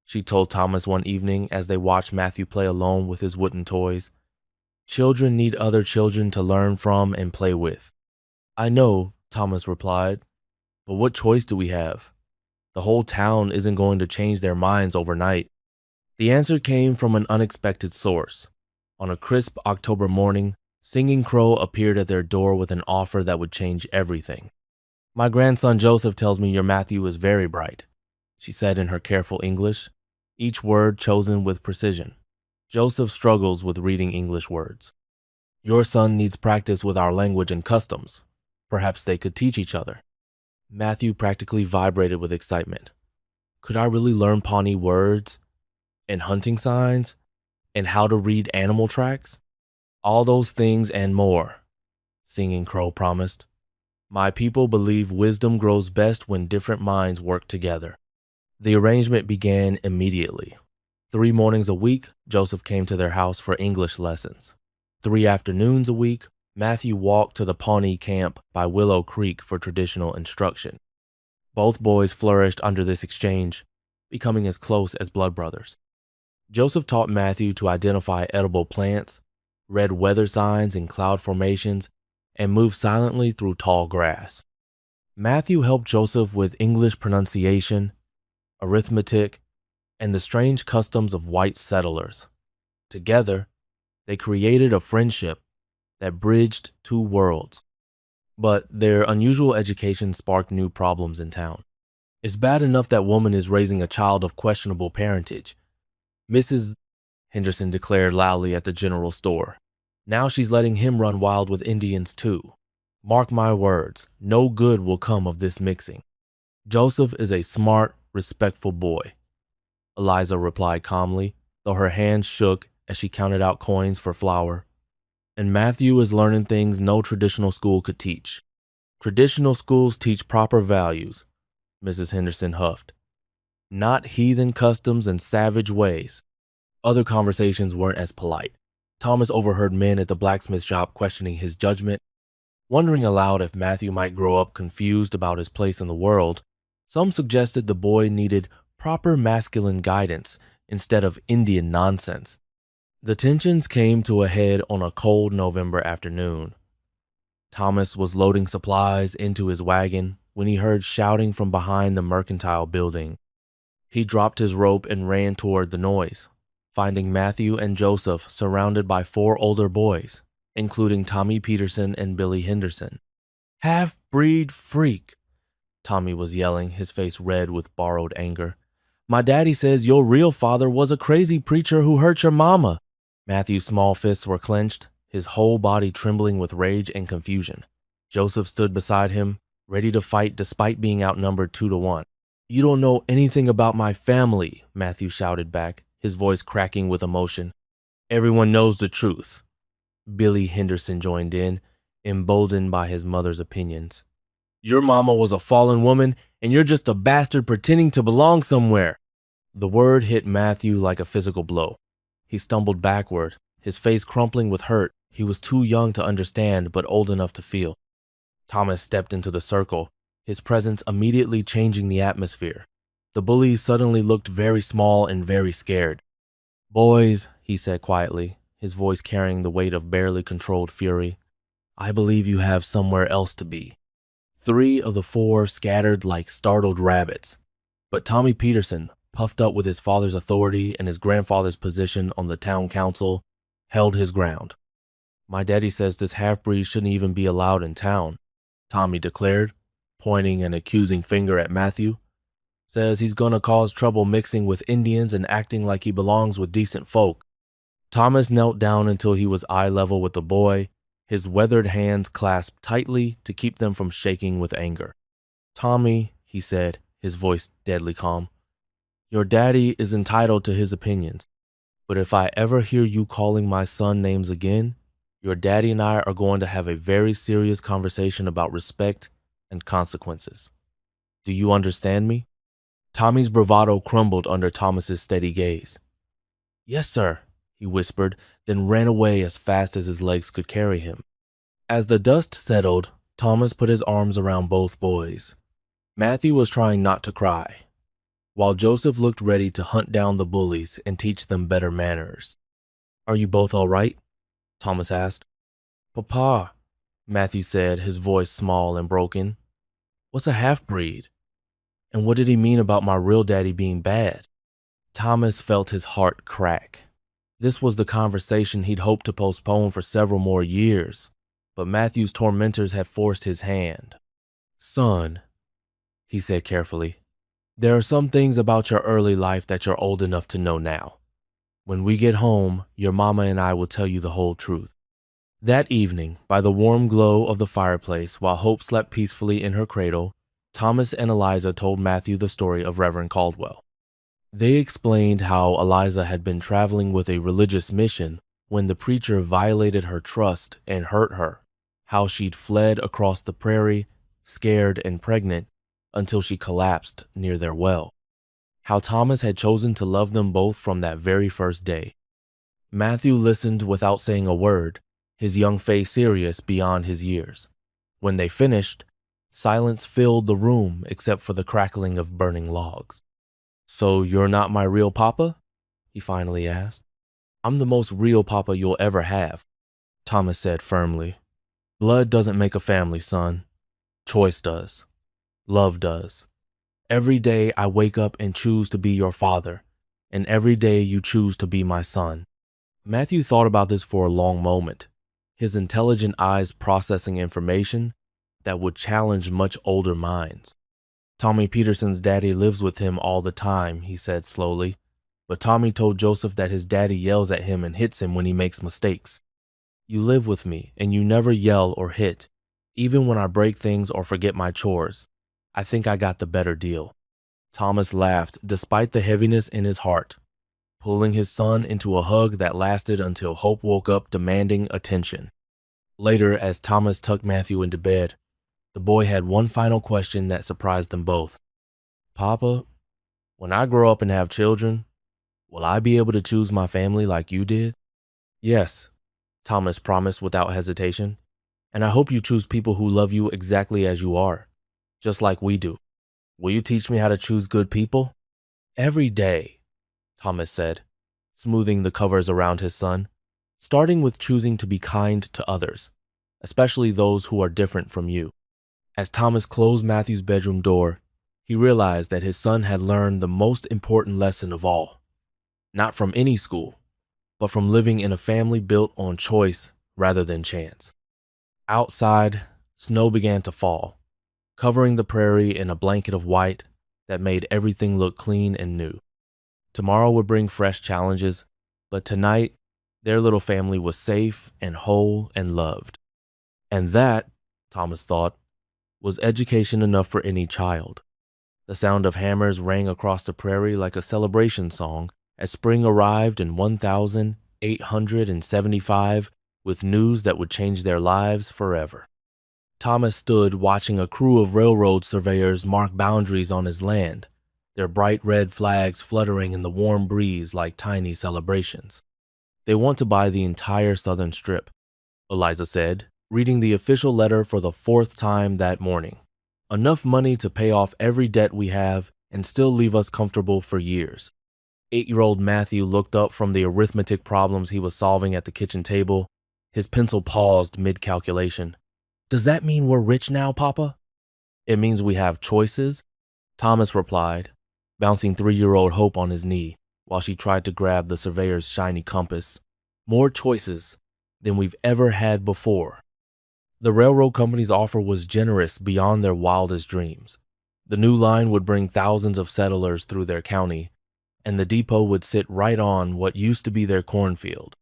she told Thomas one evening as they watched Matthew play alone with his wooden toys. "Children need other children to learn from and play with." "I know," Thomas replied, "but what choice do we have? The whole town isn't going to change their minds overnight." The answer came from an unexpected source. On a crisp October morning, Singing Crow appeared at their door with an offer that would change everything. "My grandson Joseph tells me your Matthew is very bright," she said in her careful English, each word chosen with precision. "Joseph struggles with reading English words. Your son needs practice with our language and customs. Perhaps they could teach each other." Matthew practically vibrated with excitement. Could I really learn Pawnee words and hunting signs and how to read animal tracks? "All those things and more," Singing Crow promised. "My people believe wisdom grows best when different minds work together." The arrangement began immediately. 3 mornings a week, Joseph came to their house for English lessons. 3 afternoons a week, Matthew walked to the Pawnee camp by Willow Creek for traditional instruction. Both boys flourished under this exchange, becoming as close as blood brothers. Joseph taught Matthew to identify edible plants, read weather signs and cloud formations, and move silently through tall grass. Matthew helped Joseph with English pronunciation, arithmetic, and the strange customs of white settlers. Together, they created a friendship that bridged 2 worlds. But their unusual education sparked new problems in town. "It's bad enough that woman is raising a child of questionable parentage," Mrs. Henderson declared loudly at the general store. "Now she's letting him run wild with Indians too. Mark my words, no good will come of this mixing." "Joseph is a smart, respectful boy," Eliza replied calmly, though her hands shook as she counted out coins for flour. "And Matthew is learning things no traditional school could teach. Traditional schools teach proper values," Mrs. Henderson huffed. "Not heathen customs and savage ways." Other conversations weren't as polite. Thomas overheard men at the blacksmith shop questioning his judgment, wondering aloud if Matthew might grow up confused about his place in the world. Some suggested the boy needed proper masculine guidance instead of Indian nonsense. The tensions came to a head on a cold November afternoon. Thomas was loading supplies into his wagon when he heard shouting from behind the mercantile building. He dropped his rope and ran toward the noise, finding Matthew and Joseph surrounded by 4 older boys, including Tommy Peterson and Billy Henderson. "Half-breed freak," Tommy was yelling, his face red with borrowed anger. "My daddy says your real father was a crazy preacher who hurt your mama." Matthew's small fists were clenched, his whole body trembling with rage and confusion. Joseph stood beside him, ready to fight despite being outnumbered 2-1. "You don't know anything about my family," Matthew shouted back, his voice cracking with emotion. "Everyone knows the truth." Billy Henderson joined in, emboldened by his mother's opinions. "Your mama was a fallen woman, and you're just a bastard pretending to belong somewhere." The word hit Matthew like a physical blow. He stumbled backward, his face crumpling with hurt. He was too young to understand, but old enough to feel. Thomas stepped into the circle, his presence immediately changing the atmosphere. The bully suddenly looked very small and very scared. "Boys," he said quietly, his voice carrying the weight of barely controlled fury, "I believe you have somewhere else to be." 3 of the 4 scattered like startled rabbits, but Tommy Peterson, puffed up with his father's authority and his grandfather's position on the town council, held his ground. "My daddy says this half-breed shouldn't even be allowed in town," Tommy declared, pointing an accusing finger at Matthew. "Says he's gonna cause trouble mixing with Indians and acting like he belongs with decent folk." Thomas knelt down until he was eye level with the boy, his weathered hands clasped tightly to keep them from shaking with anger. "Tommy," he said, his voice deadly calm, "your daddy is entitled to his opinions, but if I ever hear you calling my son names again, your daddy and I are going to have a very serious conversation about respect and consequences. Do you understand me?" Tommy's bravado crumbled under Thomas's steady gaze. "Yes, sir," he whispered, then ran away as fast as his legs could carry him. As the dust settled, Thomas put his arms around both boys. Matthew was trying not to cry, while Joseph looked ready to hunt down the bullies and teach them better manners. "Are you both all right?" Thomas asked. "Papa," Matthew said, his voice small and broken. "What's a half-breed? And what did he mean about my real daddy being bad?" Thomas felt his heart crack. This was the conversation he'd hoped to postpone for several more years, but Matthew's tormentors had forced his hand. "Son," he said carefully, "there are some things about your early life that you're old enough to know now. When we get home, your mama and I will tell you the whole truth." That evening, by the warm glow of the fireplace, while Hope slept peacefully in her cradle, Thomas and Eliza told Matthew the story of Reverend Caldwell. They explained how Eliza had been traveling with a religious mission when the preacher violated her trust and hurt her, how she'd fled across the prairie, scared and pregnant, until she collapsed near their well, how Thomas had chosen to love them both from that very first day. Matthew listened without saying a word, his young face serious beyond his years. When they finished, silence filled the room except for the crackling of burning logs. "So you're not my real papa?" he finally asked. "I'm the most real papa you'll ever have," Thomas said firmly. "Blood doesn't make a family, son. Choice does. Love does. Every day I wake up and choose to be your father, and every day you choose to be my son." Matthew thought about this for a long moment, his intelligent eyes processing information that would challenge much older minds. "Tommy Peterson's daddy lives with him all the time," he said slowly, "but Tommy told Joseph that his daddy yells at him and hits him when he makes mistakes. You live with me and you never yell or hit, even when I break things or forget my chores. I think I got the better deal." Thomas laughed despite the heaviness in his heart, pulling his son into a hug that lasted until Hope woke up demanding attention. Later, as Thomas tucked Matthew into bed, the boy had one final question that surprised them both. "Papa, when I grow up and have children, will I be able to choose my family like you did?" "Yes," Thomas promised without hesitation, "and I hope you choose people who love you exactly as you are, just like we do. Will you teach me how to choose good people?" "Every day," Thomas said, smoothing the covers around his son, "starting with choosing to be kind to others, especially those who are different from you." As Thomas closed Matthew's bedroom door, he realized that his son had learned the most important lesson of all, not from any school, but from living in a family built on choice rather than chance. Outside, snow began to fall, covering the prairie in a blanket of white that made everything look clean and new. Tomorrow would bring fresh challenges, but tonight, their little family was safe and whole and loved. And that, Thomas thought, was education enough for any child. The sound of hammers rang across the prairie like a celebration song as spring arrived in 1875 with news that would change their lives forever. Thomas stood watching a crew of railroad surveyors mark boundaries on his land, their bright red flags fluttering in the warm breeze like tiny celebrations. "They want to buy the entire southern strip," Eliza said, reading the official letter for the 4th time that morning. "Enough money to pay off every debt we have and still leave us comfortable for years." 8-year-old Matthew looked up from the arithmetic problems he was solving at the kitchen table. His pencil paused mid-calculation. "Does that mean we're rich now, Papa?" "It means we have choices," Thomas replied, bouncing 3-year-old Hope on his knee while she tried to grab the surveyor's shiny compass. "More choices than we've ever had before." The railroad company's offer was generous beyond their wildest dreams. The new line would bring thousands of settlers through their county, and the depot would sit right on what used to be their cornfield.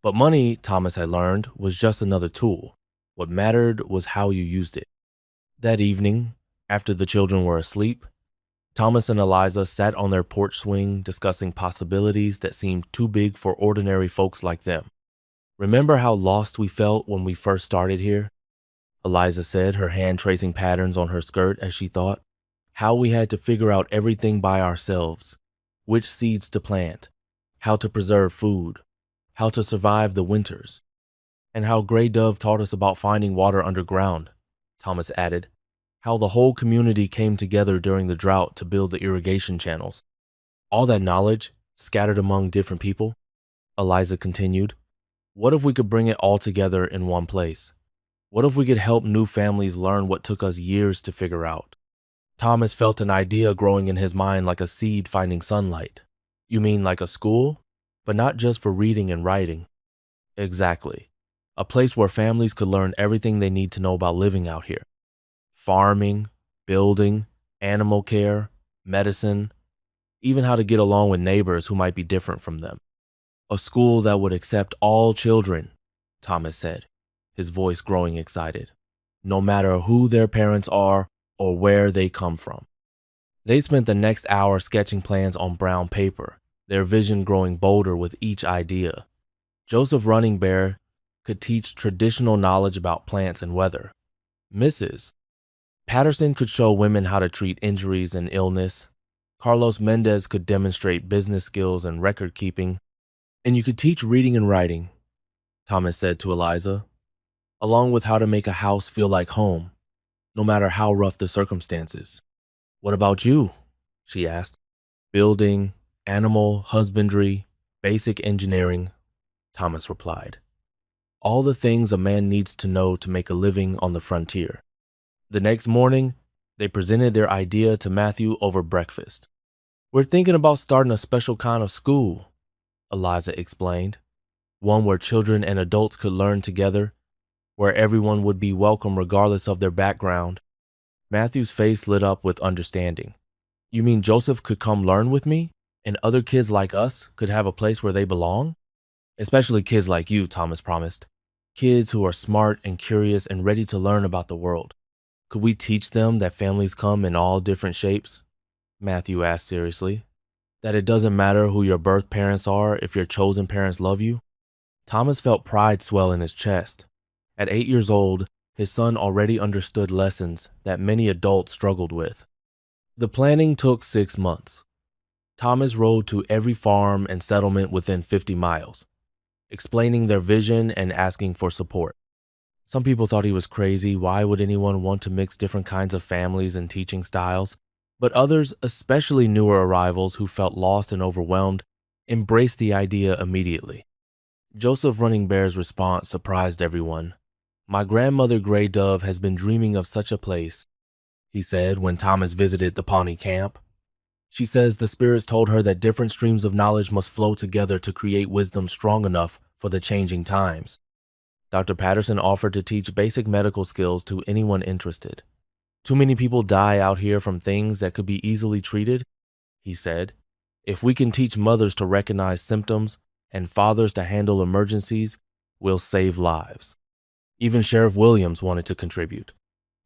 But money, Thomas had learned, was just another tool. What mattered was how you used it. That evening, after the children were asleep, Thomas and Eliza sat on their porch swing discussing possibilities that seemed too big for ordinary folks like them. "Remember how lost we felt when we first started here?" Eliza said, her hand tracing patterns on her skirt as she thought. "How we had to figure out everything by ourselves. Which seeds to plant, how to preserve food, how to survive the winters. And how Gray Dove taught us about finding water underground," Thomas added. "How the whole community came together during the drought to build the irrigation channels. All that knowledge, scattered among different people," Eliza continued. "What if we could bring it all together in one place? What if we could help new families learn what took us years to figure out?" Thomas felt an idea growing in his mind like a seed finding sunlight. "You mean like a school? But not just for reading and writing." "Exactly. A place where families could learn everything they need to know about living out here. Farming, building, animal care, medicine, even how to get along with neighbors who might be different from them. A school that would accept all children," Thomas said, his voice growing excited, "no matter who their parents are or where they come from." They spent the next hour sketching plans on brown paper, their vision growing bolder with each idea. Joseph Running Bear could teach traditional knowledge about plants and weather. Mrs. Patterson could show women how to treat injuries and illness. Carlos Mendez could demonstrate business skills and record keeping. "And you could teach reading and writing," Thomas said to Eliza, "along with how to make a house feel like home, no matter how rough the circumstances." "What about you?" she asked. "Building, animal husbandry, basic engineering," Thomas replied. "All the things a man needs to know to make a living on the frontier." The next morning, they presented their idea to Matthew over breakfast. "We're thinking about starting a special kind of school," Eliza explained. "One where children and adults could learn together, where everyone would be welcome regardless of their background." Matthew's face lit up with understanding. "You mean Joseph could come learn with me, and other kids like us could have a place where they belong?" "Especially kids like you," Thomas promised. "Kids who are smart and curious and ready to learn about the world." "Could we teach them that families come in all different shapes?" Matthew asked seriously. "That it doesn't matter who your birth parents are if your chosen parents love you?" Thomas felt pride swell in his chest. At 8 years old, his son already understood lessons that many adults struggled with. The planning took 6 months. Thomas rode to every farm and settlement within 50 miles, explaining their vision and asking for support. Some people thought he was crazy. Why would anyone want to mix different kinds of families and teaching styles? But others, especially newer arrivals who felt lost and overwhelmed, embraced the idea immediately. Joseph Running Bear's response surprised everyone. "My grandmother Gray Dove has been dreaming of such a place," he said when Thomas visited the Pawnee camp. "She says the spirits told her that different streams of knowledge must flow together to create wisdom strong enough for the changing times." Dr. Patterson offered to teach basic medical skills to anyone interested. "Too many people die out here from things that could be easily treated," he said. "If we can teach mothers to recognize symptoms and fathers to handle emergencies, we'll save lives." Even Sheriff Williams wanted to contribute.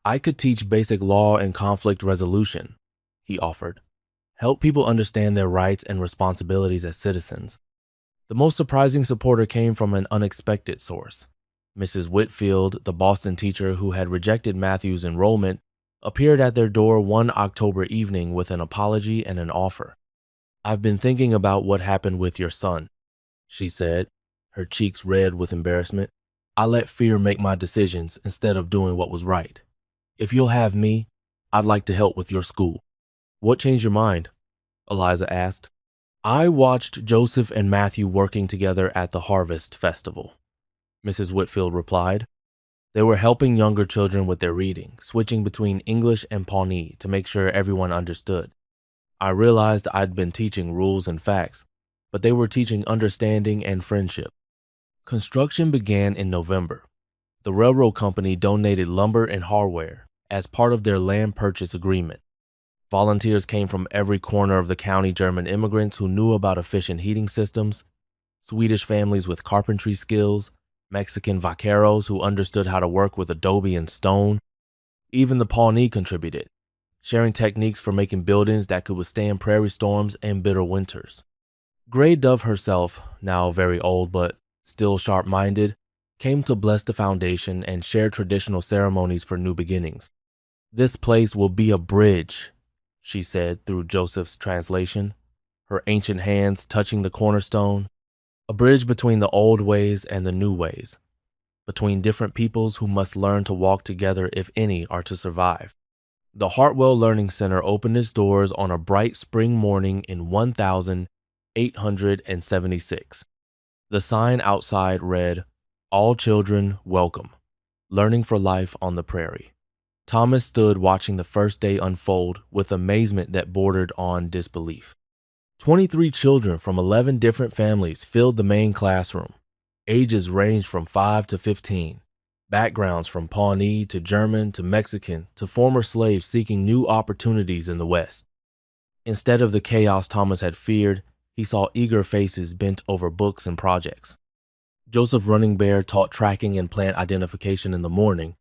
"I could teach basic law and conflict resolution," he offered. "Help people understand their rights and responsibilities as citizens." The most surprising supporter came from an unexpected source. Mrs. Whitfield, the Boston teacher who had rejected Matthew's enrollment, appeared at their door one October evening with an apology and an offer. "I've been thinking about what happened with your son," she said, her cheeks red with embarrassment. "I let fear make my decisions instead of doing what was right. If you'll have me, I'd like to help with your school." "What changed your mind?" Eliza asked. "I watched Joseph and Matthew working together at the Harvest Festival," Mrs. Whitfield replied. "They were helping younger children with their reading, switching between English and Pawnee to make sure everyone understood. I realized I'd been teaching rules and facts, but they were teaching understanding and friendship." Construction began in November. The railroad company donated lumber and hardware as part of their land purchase agreement. Volunteers came from every corner of the county, German immigrants who knew about efficient heating systems, Swedish families with carpentry skills, Mexican vaqueros who understood how to work with adobe and stone. Even the Pawnee contributed, sharing techniques for making buildings that could withstand prairie storms and bitter winters. Gray Dove herself, now very old but still sharp-minded, came to bless the foundation and share traditional ceremonies for new beginnings. "This place will be a bridge," she said through Joseph's translation, her ancient hands touching the cornerstone. "A bridge between the old ways and the new ways, between different peoples who must learn to walk together if any are to survive." The Hartwell Learning Center opened its doors on a bright spring morning in 1876. The sign outside read, "All children welcome. Learning for life on the prairie." Thomas stood watching the first day unfold with amazement that bordered on disbelief. 23 children from 11 different families filled the main classroom. Ages ranged from 5 to 15. Backgrounds from Pawnee to German to Mexican to former slaves seeking new opportunities in the West. Instead of the chaos Thomas had feared, he saw eager faces bent over books and projects. Joseph Running Bear taught tracking and plant identification in the morning.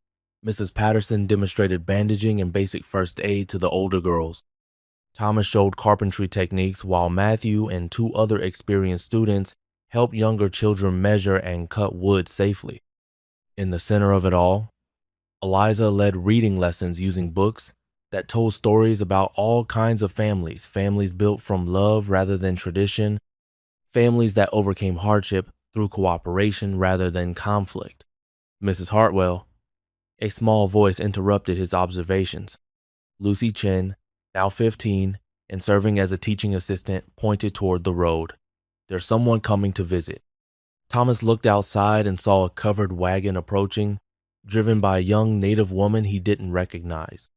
Mrs. Patterson demonstrated bandaging and basic first aid to the older girls. Thomas showed carpentry techniques while Matthew and 2 other experienced students helped younger children measure and cut wood safely. In the center of it all, Eliza led reading lessons using books that told stories about all kinds of families, families built from love rather than tradition, families that overcame hardship through cooperation rather than conflict. "Mrs. Hartwell," a small voice interrupted his observations. Lucy Chen, now 15 and serving as a teaching assistant, pointed toward the road. "There's someone coming to visit." Thomas looked outside and saw a covered wagon approaching, driven by a young native woman he didn't recognize.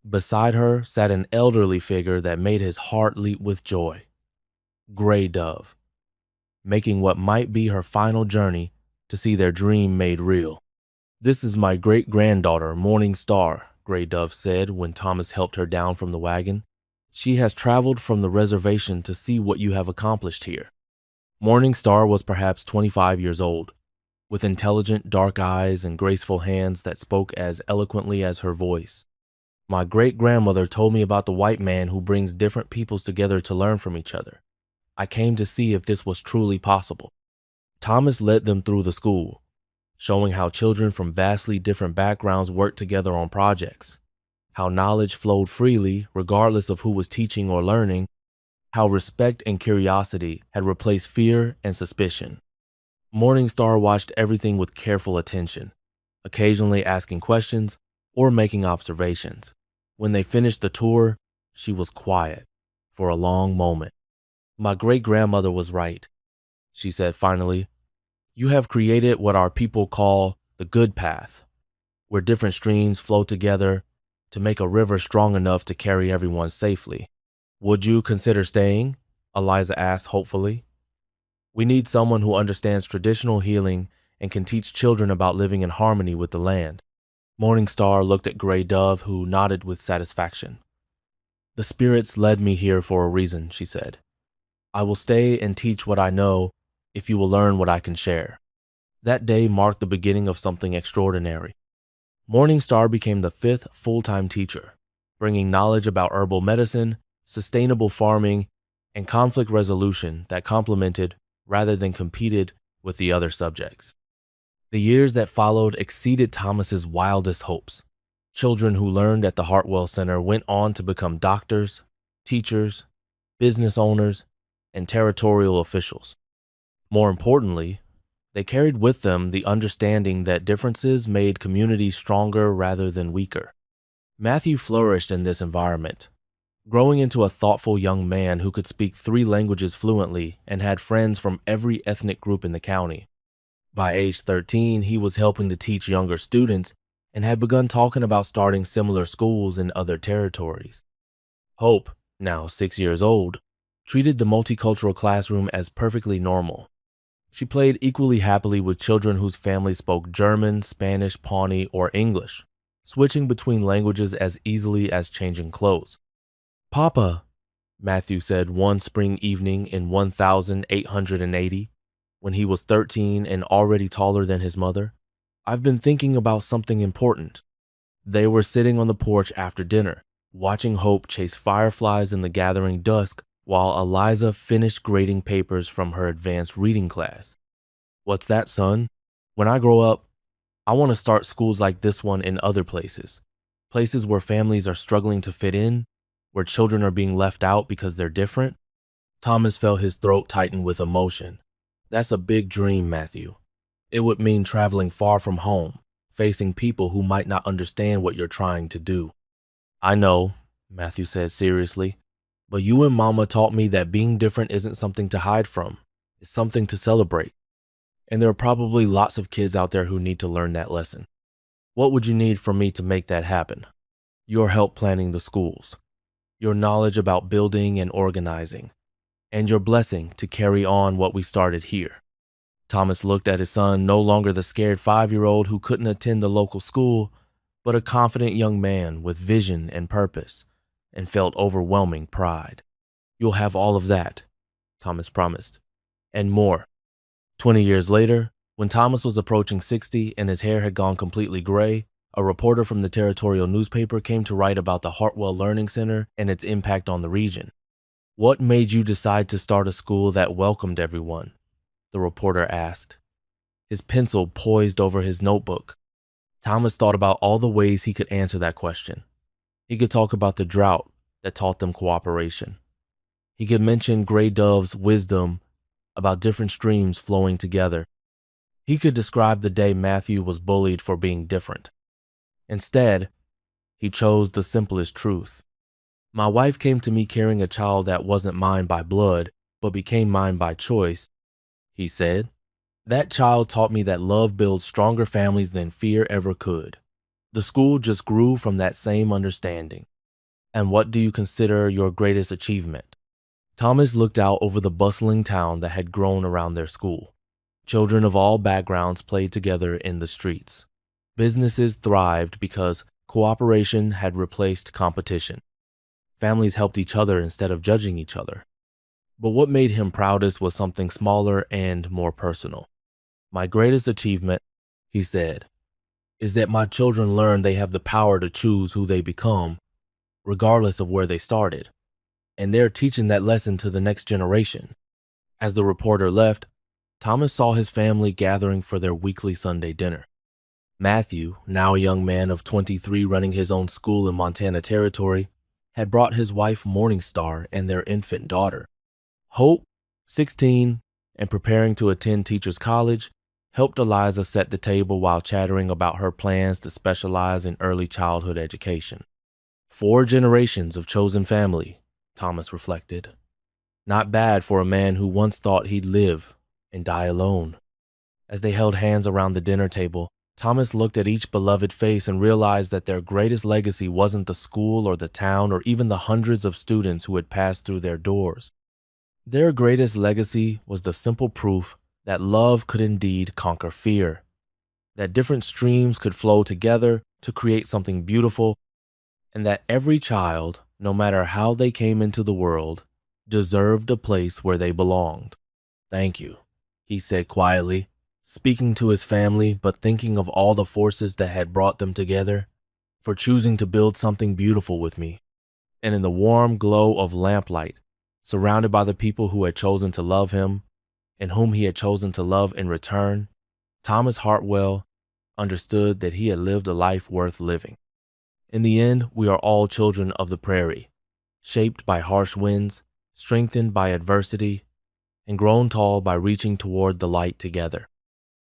Beside her sat an elderly figure that made his heart leap with joy. Gray Dove, making what might be her final journey to see their dream made real. "This is my great-granddaughter, Morning Star," Gray Dove said when Thomas helped her down from the wagon. "She has traveled from the reservation to see what you have accomplished here." Morning Star was perhaps 25 years old, with intelligent dark eyes and graceful hands that spoke as eloquently as her voice. "My great-grandmother told me about the white man who brings different peoples together to learn from each other. I came to see if this was truly possible." Thomas led them through the school, showing how children from vastly different backgrounds worked together on projects, how knowledge flowed freely regardless of who was teaching or learning, how respect and curiosity had replaced fear and suspicion. Morning Star watched everything with careful attention, occasionally asking questions or making observations. When they finished the tour, she was quiet for a long moment. "My great-grandmother was right," she said finally. "You have created what our people call the good path, where different streams flow together to make a river strong enough to carry everyone safely." "Would you consider staying?" Eliza asked hopefully. "We need someone who understands traditional healing and can teach children about living in harmony with the land." Morning Star looked at Gray Dove, who nodded with satisfaction. "The spirits led me here for a reason," she said. "I will stay and teach what I know if you will learn what I can share." That day marked the beginning of something extraordinary. Morning Star became the 5th full-time teacher, bringing knowledge about herbal medicine, sustainable farming, and conflict resolution that complemented rather than competed with the other subjects. The years that followed exceeded Thomas's wildest hopes. Children who learned at the Hartwell Center went on to become doctors, teachers, business owners, and territorial officials. More importantly, they carried with them the understanding that differences made communities stronger rather than weaker. Matthew flourished in this environment, growing into a thoughtful young man who could speak 3 languages fluently and had friends from every ethnic group in the county. By age 13, he was helping to teach younger students and had begun talking about starting similar schools in other territories. Hope, now 6 years old, treated the multicultural classroom as perfectly normal. She played equally happily with children whose families spoke German, Spanish, Pawnee, or English, switching between languages as easily as changing clothes. "Papa," Matthew said one spring evening in 1880, when he was 13 and already taller than his mother. I've been thinking about something important. They were sitting on the porch after dinner, watching Hope chase fireflies in the gathering dusk while Eliza finished grading papers from her advanced reading class. What's that, son? When I grow up, I want to start schools like this one in other places. Places where families are struggling to fit in, where children are being left out because they're different. Thomas felt his throat tighten with emotion. That's a big dream, Matthew. It would mean traveling far from home, facing people who might not understand what you're trying to do. I know, Matthew said seriously, but you and Mama taught me that being different isn't something to hide from. It's something to celebrate. And there are probably lots of kids out there who need to learn that lesson. What would you need from me to make that happen? Your help planning the schools, your knowledge about building and organizing, and your blessing to carry on what we started here. Thomas looked at his son, no longer the scared 5-year-old who couldn't attend the local school, but a confident young man with vision and purpose, and felt overwhelming pride. You'll have all of that, Thomas promised, and more. 20 years later, when Thomas was approaching 60 and his hair had gone completely gray, a reporter from the territorial newspaper came to write about the Hartwell Learning Center and its impact on the region. What made you decide to start a school that welcomed everyone? The reporter asked, his pencil poised over his notebook. Thomas thought about all the ways he could answer that question. He could talk about the drought that taught them cooperation. He could mention Gray Dove's wisdom about different streams flowing together. He could describe the day Matthew was bullied for being different. Instead, he chose the simplest truth. My wife came to me carrying a child that wasn't mine by blood, but became mine by choice, he said. That child taught me that love builds stronger families than fear ever could. The school just grew from that same understanding. And what do you consider your greatest achievement? Thomas looked out over the bustling town that had grown around their school. Children of all backgrounds played together in the streets. Businesses thrived because cooperation had replaced competition. Families helped each other instead of judging each other. But what made him proudest was something smaller and more personal. My greatest achievement, he said, is that my children learn they have the power to choose who they become, regardless of where they started. And they're teaching that lesson to the next generation. As the reporter left, Thomas saw his family gathering for their weekly Sunday dinner. Matthew, now a young man of 23 running his own school in Montana Territory, had brought his wife Morningstar and their infant daughter. Hope, 16, and preparing to attend teachers college, helped Eliza set the table while chattering about her plans to specialize in early childhood education. 4 generations of chosen family, Thomas reflected. Not bad for a man who once thought he'd live and die alone. As they held hands around the dinner table, Thomas looked at each beloved face and realized that their greatest legacy wasn't the school or the town or even the hundreds of students who had passed through their doors. Their greatest legacy was the simple proof that love could indeed conquer fear, that different streams could flow together to create something beautiful, and that every child, no matter how they came into the world, deserved a place where they belonged. Thank you, he said quietly, speaking to his family but thinking of all the forces that had brought them together, for choosing to build something beautiful with me. And in the warm glow of lamplight, surrounded by the people who had chosen to love him, and whom he had chosen to love in return, Thomas Hartwell understood that he had lived a life worth living. In the end, we are all children of the prairie, shaped by harsh winds, strengthened by adversity, and grown tall by reaching toward the light together.